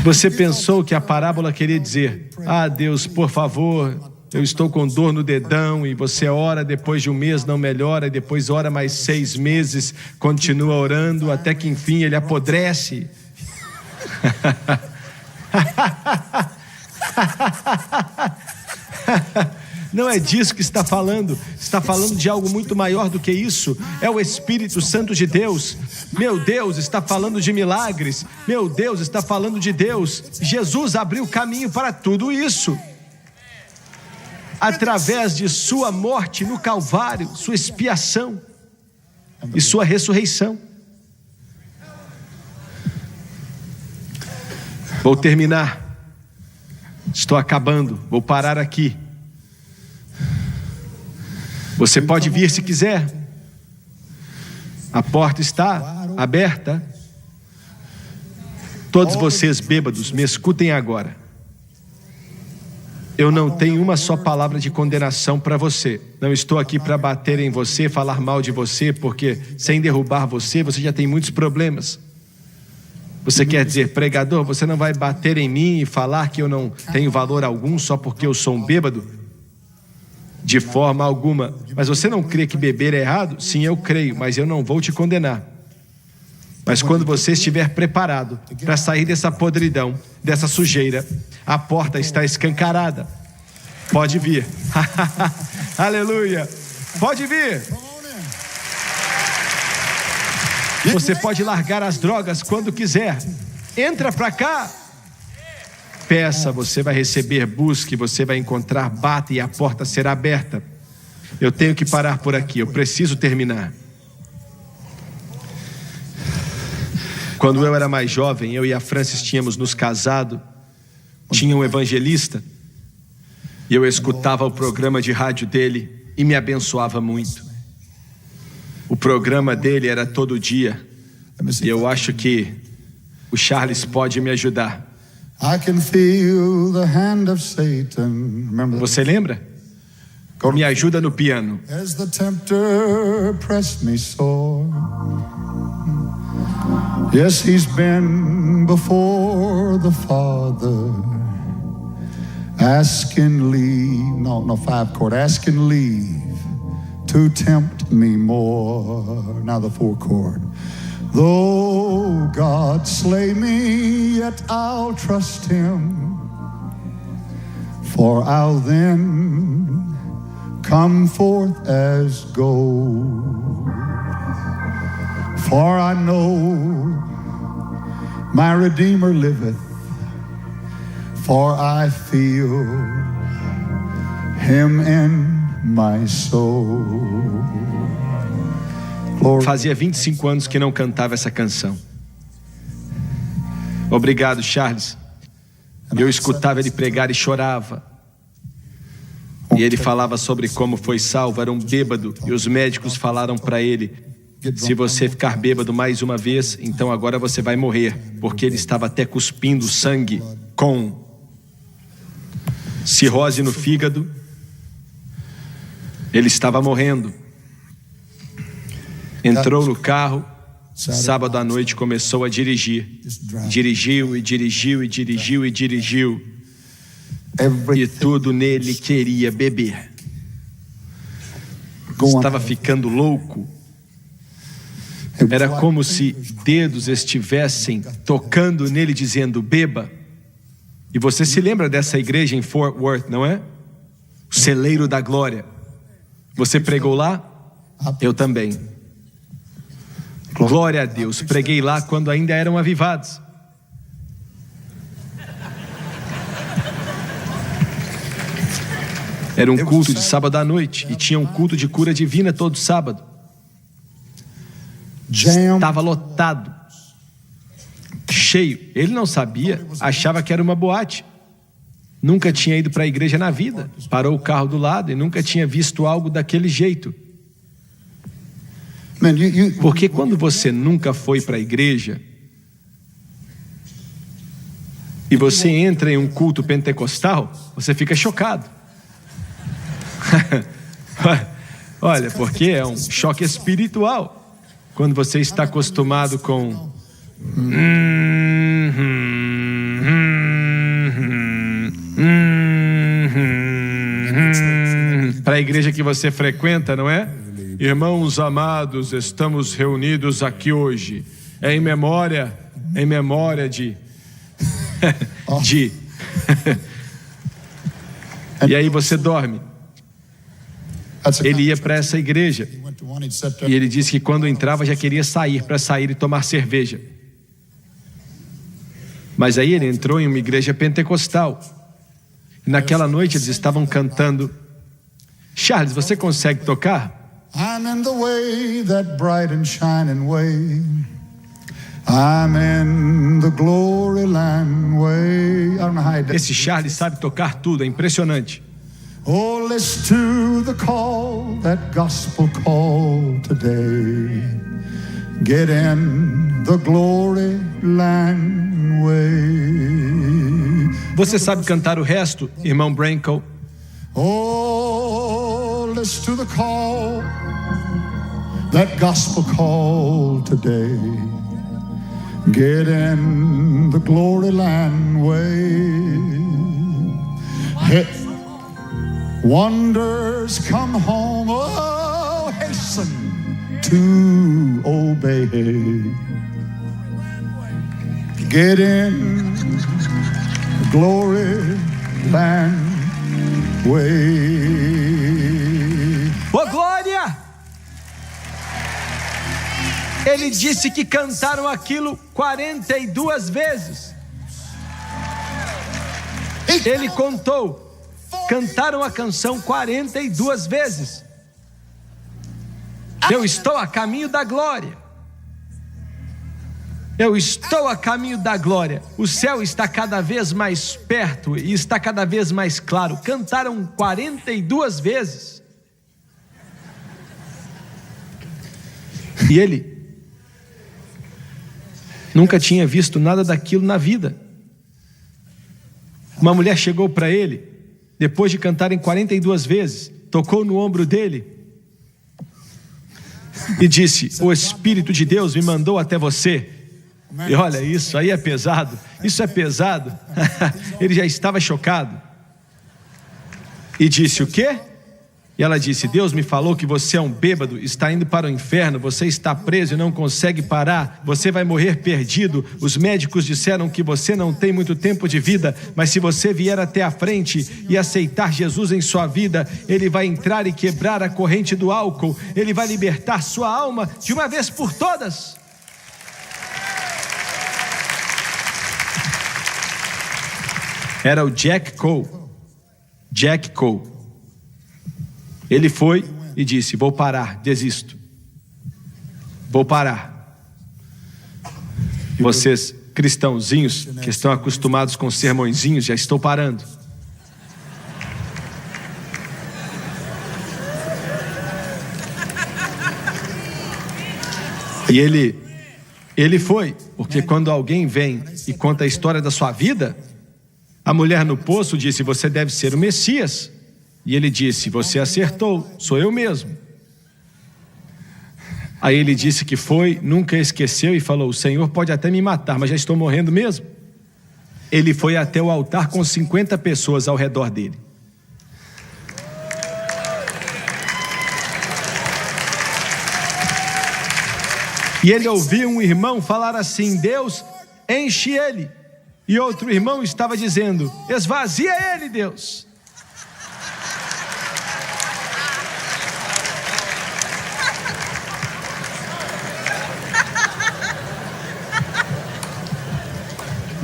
Você pensou que a parábola queria dizer: ah, Deus, por favor, eu estou com dor no dedão, e você ora, depois de um mês não melhora, e depois ora mais 6 meses, continua orando, até que enfim ele apodrece. Não é disso que está falando. Está falando de algo muito maior do que isso. É o Espírito Santo de Deus. Meu Deus, está falando de milagres. Meu Deus, está falando de Deus. Jesus abriu caminho para tudo isso através de sua morte no Calvário, sua expiação e sua ressurreição. Vou terminar. Estou acabando, vou parar aqui. Você pode vir se quiser. A porta está aberta. Todos vocês bêbados, me escutem agora. Eu não tenho uma só palavra de condenação para você. Não estou aqui para bater em você, falar mal de você, porque sem derrubar você, você já tem muitos problemas. Você quer dizer, pregador, você não vai bater em mim e falar que eu não tenho valor algum só porque eu sou um bêbado? De forma alguma. Mas você não crê que beber é errado? Sim, eu creio, mas eu não vou te condenar. Mas quando você estiver preparado para sair dessa podridão, dessa sujeira, a porta está escancarada. Pode vir. Aleluia. Pode vir. Você pode largar as drogas quando quiser. Entra para cá. Peça, você vai receber. Busque, você vai encontrar. Bata e a porta será aberta. Eu tenho que parar por aqui. Eu preciso terminar. Quando eu era mais jovem, eu e a Francis tínhamos nos casado. Tinha um evangelista. E eu escutava o programa de rádio dele e me abençoava muito. O programa dele era todo dia. E eu acho que o Charles pode me ajudar. Você lembra? Me ajuda no piano. As the tempter pressed me sore, yes, he's been before the Father, asking leave, no 5 chord, asking leave to tempt me more. Now the 4 chord. Though God slay me, yet I'll trust him, for I'll then come forth as gold. For I know my Redeemer liveth, for I feel him in my soul. Fazia 25 anos que não cantava essa canção. Obrigado, Charles. Eu escutava ele pregar e chorava. E ele falava sobre como foi salvo, era um bêbado. E os médicos falaram para ele: se você ficar bêbado mais uma vez, então agora você vai morrer. Porque ele estava até cuspindo sangue com cirrose no fígado. Ele estava morrendo. Entrou no carro, sábado à noite começou a dirigir. Dirigiu e dirigiu e dirigiu e dirigiu. E tudo nele queria beber. Estava ficando louco. Era como se dedos estivessem tocando nele dizendo: beba. E você se lembra dessa igreja em Fort Worth, não é? O celeiro da glória. Você pregou lá? Eu também. Glória a Deus, preguei lá quando ainda eram avivados. Era um culto de sábado à noite e tinha um culto de cura divina todo sábado. Estava lotado, cheio. Ele não sabia, achava que era uma boate. Nunca tinha ido para a igreja na vida. Parou o carro do lado e nunca tinha visto algo daquele jeito. Porque quando você nunca foi para a igreja e você entra em um culto pentecostal, você fica chocado. Olha, porque é um choque espiritual. Quando você está acostumado com para a igreja que você frequenta, não é? Irmãos amados, estamos reunidos aqui hoje em memória de e aí você dorme. Ele ia para essa igreja e ele disse que quando entrava já queria sair para sair e tomar cerveja. Mas aí ele entrou em uma igreja pentecostal. E naquela noite eles estavam cantando: Charles, você consegue tocar? I'm in the way, that bright and shining way. I'm in the glory land way. I don't know how he does. Esse Charles sabe tocar tudo, é impressionante. Oh, listen to the call, that gospel call today. Get in the glory land way. Você sabe cantar o resto, irmão Branco? Oh, listen to the call, that gospel call today. Get in the glory land way. Wonders come home, oh, hasten to obey. Get in the glory land way. Ô glória! Ele disse que cantaram aquilo 42 vezes. Ele contou. Cantaram a canção 42 vezes. Eu estou a caminho da glória. Eu estou a caminho da glória. O céu está cada vez mais perto e está cada vez mais claro. Cantaram 42 vezes. E ele nunca tinha visto nada daquilo na vida. Uma mulher chegou para ele, depois de cantarem 42 vezes, tocou no ombro dele e disse: o Espírito de Deus me mandou até você. E olha, isso aí é pesado, isso é pesado. Ele já estava chocado e disse: o quê? E ela disse: Deus me falou que você é um bêbado, está indo para o inferno, você está preso e não consegue parar, você vai morrer perdido. Os médicos disseram que você não tem muito tempo de vida, mas se você vier até a frente e aceitar Jesus em sua vida, Ele vai entrar e quebrar a corrente do álcool, Ele vai libertar sua alma de uma vez por todas. Era o Jack Cole. Jack Cole. Ele foi e disse: vou parar, desisto. Vou parar. Vocês, cristãozinhos, que estão acostumados com sermõezinhos, já estou parando. E ele foi, porque quando alguém vem e conta a história da sua vida, a mulher no poço disse: você deve ser o Messias. E ele disse: você acertou, sou eu mesmo. Aí ele disse que foi, nunca esqueceu e falou: o Senhor pode até me matar, mas já estou morrendo mesmo. Ele foi até o altar com 50 pessoas ao redor dele. E ele ouviu um irmão falar assim: Deus, enche ele. E outro irmão estava dizendo: esvazia ele, Deus.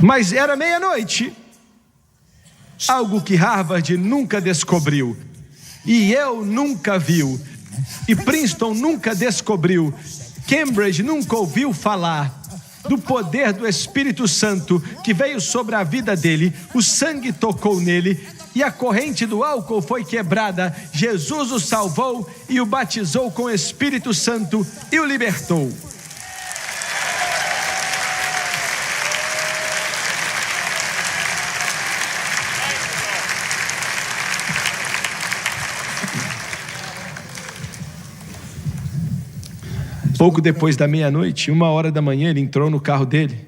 Mas era meia-noite, algo que Harvard nunca descobriu, e eu nunca viu, e Princeton nunca descobriu, Cambridge nunca ouviu falar do poder do Espírito Santo que veio sobre a vida dele, o sangue tocou nele e a corrente do álcool foi quebrada. Jesus o salvou e o batizou com o Espírito Santo e o libertou. Pouco depois da meia-noite, 1h da manhã, ele entrou no carro dele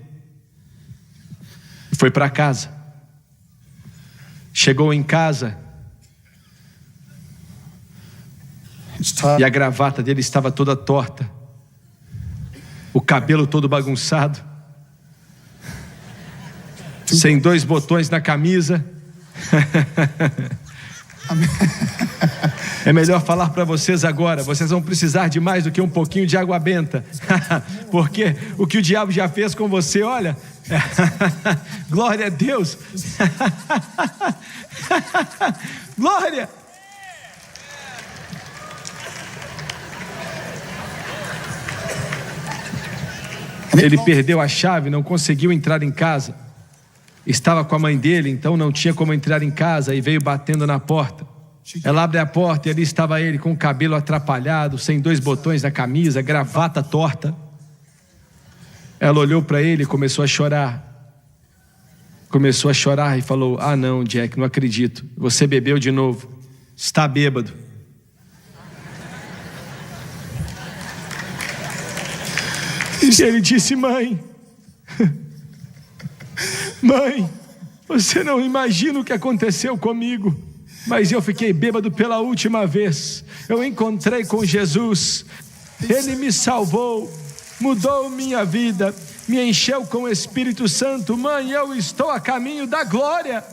e foi para casa. Chegou em casa e a gravata dele estava toda torta, o cabelo todo bagunçado, sem 2 botões na camisa. É melhor falar para vocês agora: vocês vão precisar de mais do que um pouquinho de água benta, porque o que o diabo já fez com você, olha, glória a Deus. Glória. Ele perdeu a chave, não conseguiu entrar em casa. Estava com a mãe dele, então não tinha como entrar em casa, e veio batendo na porta. Ela abre a porta e ali estava ele com o cabelo atrapalhado, sem 2 botões na camisa, gravata torta. Ela olhou para ele e começou a chorar. Começou a chorar e falou: ah não, Jack, não acredito. Você bebeu de novo. Está bêbado. E ele disse: mãe, mãe, você não imagina o que aconteceu comigo, mas eu fiquei bêbado pela última vez. Eu encontrei com Jesus, Ele me salvou, mudou minha vida, me encheu com o Espírito Santo. Mãe, eu estou a caminho da glória.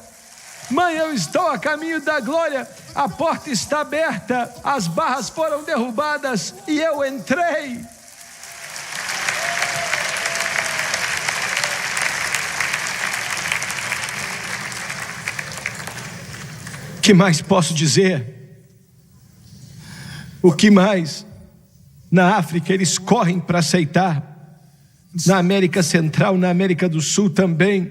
Mãe, eu estou a caminho da glória. A porta está aberta, as barras foram derrubadas e eu entrei. O que mais posso dizer? O que mais? Na África eles correm para aceitar. Na América Central, na América do Sul também.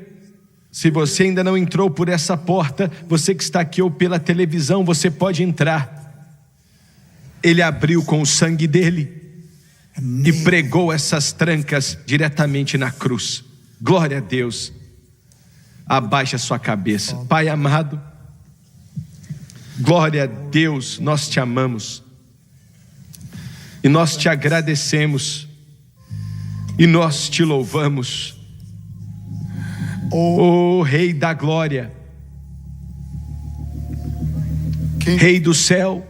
Se você ainda não entrou por essa porta, você que está aqui ou pela televisão, você pode entrar. Ele abriu com o sangue dele e pregou essas trancas diretamente na cruz. Glória a Deus. Abaixa sua cabeça. Pai amado, glória a Deus, nós te amamos e nós te agradecemos e nós te louvamos, ó Rei da glória, Rei do céu.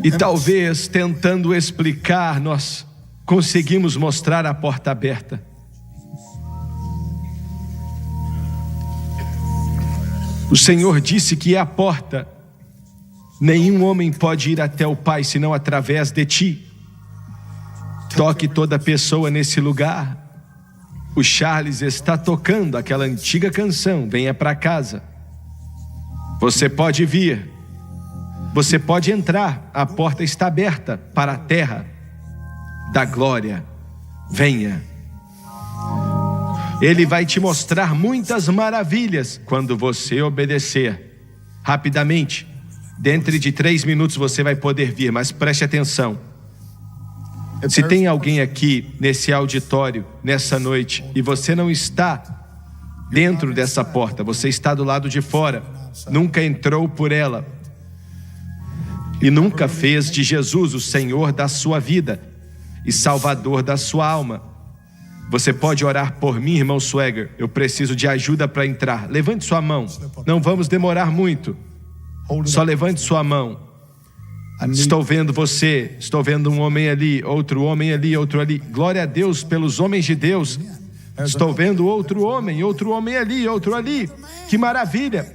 E talvez tentando explicar, nós conseguimos mostrar a porta aberta. O Senhor disse que é a porta. Nenhum homem pode ir até o Pai senão através de ti. Toque toda pessoa nesse lugar. O Charles está tocando aquela antiga canção, Venha para Casa. Você pode vir, você pode entrar, a porta está aberta para a terra da glória. Venha. Ele vai te mostrar muitas maravilhas quando você obedecer. Rapidamente, dentro de 3 minutos você vai poder vir, mas preste atenção. Se tem alguém aqui nesse auditório, nessa noite, e você não está dentro dessa porta, você está do lado de fora, nunca entrou por ela e nunca fez de Jesus o Senhor da sua vida e Salvador da sua alma, você pode orar por mim, irmão Swagger. Eu preciso de ajuda para entrar. Levante sua mão, não vamos demorar muito. Só levante sua mão. Estou vendo você, estou vendo um homem ali, outro homem ali, outro ali. Glória a Deus pelos homens de Deus. Estou vendo outro homem ali, outro ali. Que maravilha.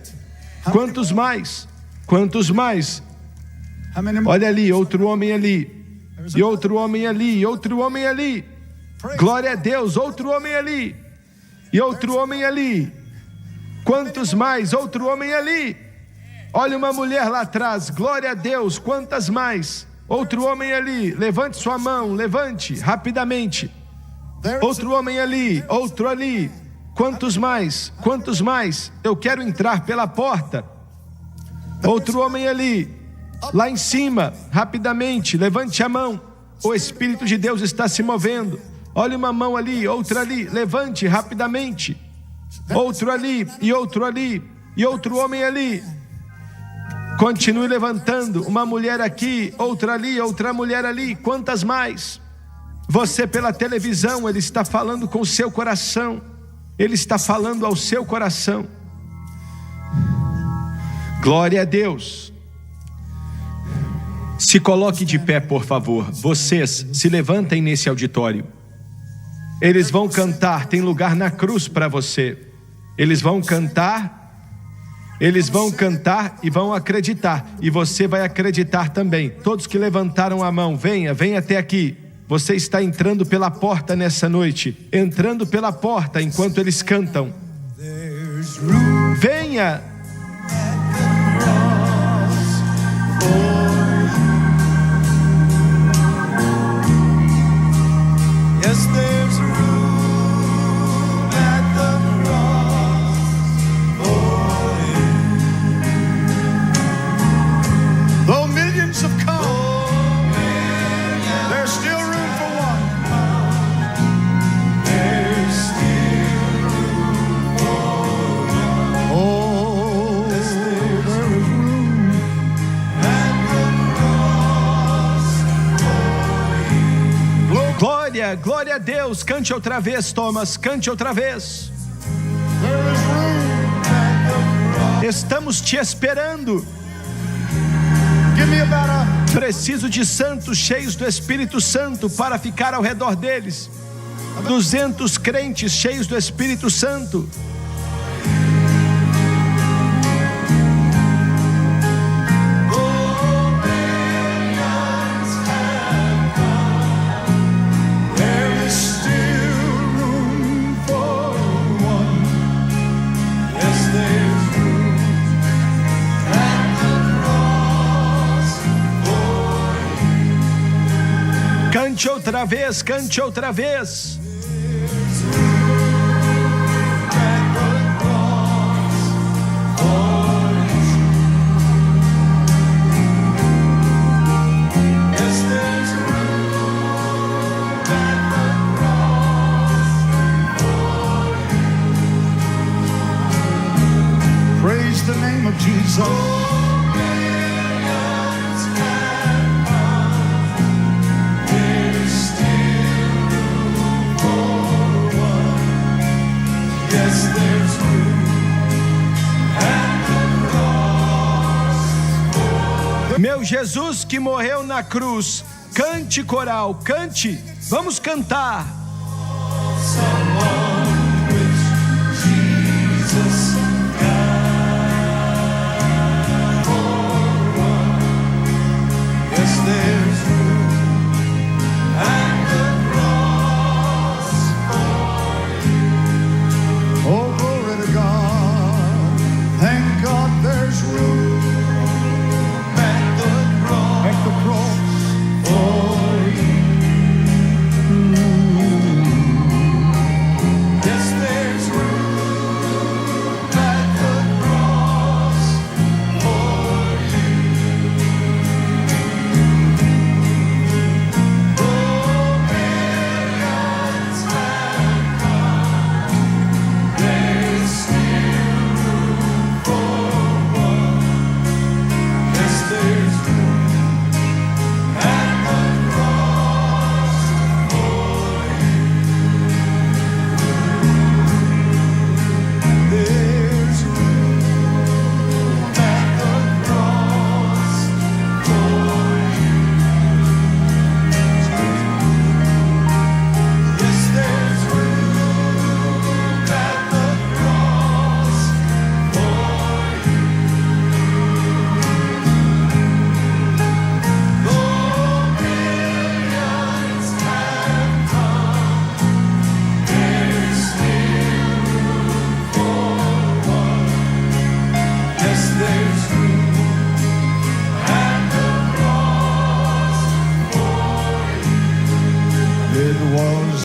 Quantos mais? Quantos mais? Olha ali, outro homem ali, e outro homem ali, e outro homem ali. Glória a Deus, outro homem ali, e outro homem ali. Quantos mais? Outro homem ali. Olha uma mulher lá atrás, glória a Deus, quantas mais? Outro homem ali, levante sua mão, levante, rapidamente. Outro homem ali, outro ali. Quantos mais? Quantos mais? Eu quero entrar pela porta. Outro homem ali, lá em cima, rapidamente, levante a mão. O Espírito de Deus está se movendo. Olha uma mão ali, outra ali, levante rapidamente. Outro ali, e outro ali, e outro homem ali. Continue levantando, uma mulher aqui, outra ali, outra mulher ali. Quantas mais? Você pela televisão, Ele está falando com o seu coração. Ele está falando ao seu coração. Glória a Deus. Se coloque de pé, por favor. Vocês se levantem nesse auditório. Eles vão cantar, tem lugar na cruz para você. Eles vão cantar e vão acreditar. E você vai acreditar também. Todos que levantaram a mão, venha até aqui. Você está entrando pela porta nessa noite. Entrando pela porta enquanto eles cantam. Venha. Yes, there's room at the cross for you. Though millions have come, there's still room for one. a Deus. Cante outra vez, Thomas. Cante outra vez. There is room at the cross. Estamos te esperando. Give me about a Preciso de santos cheios do Espírito Santo para ficar ao redor deles. 200 crentes cheios do Espírito Santo. There is still room for one. Yes, there's room at the cross for Cante outra vez, cante outra vez. Praise the name of Jesus. Yes, there's room at the cross. Meu Jesus que morreu na cruz. Cante, coral, cante. Vamos cantar.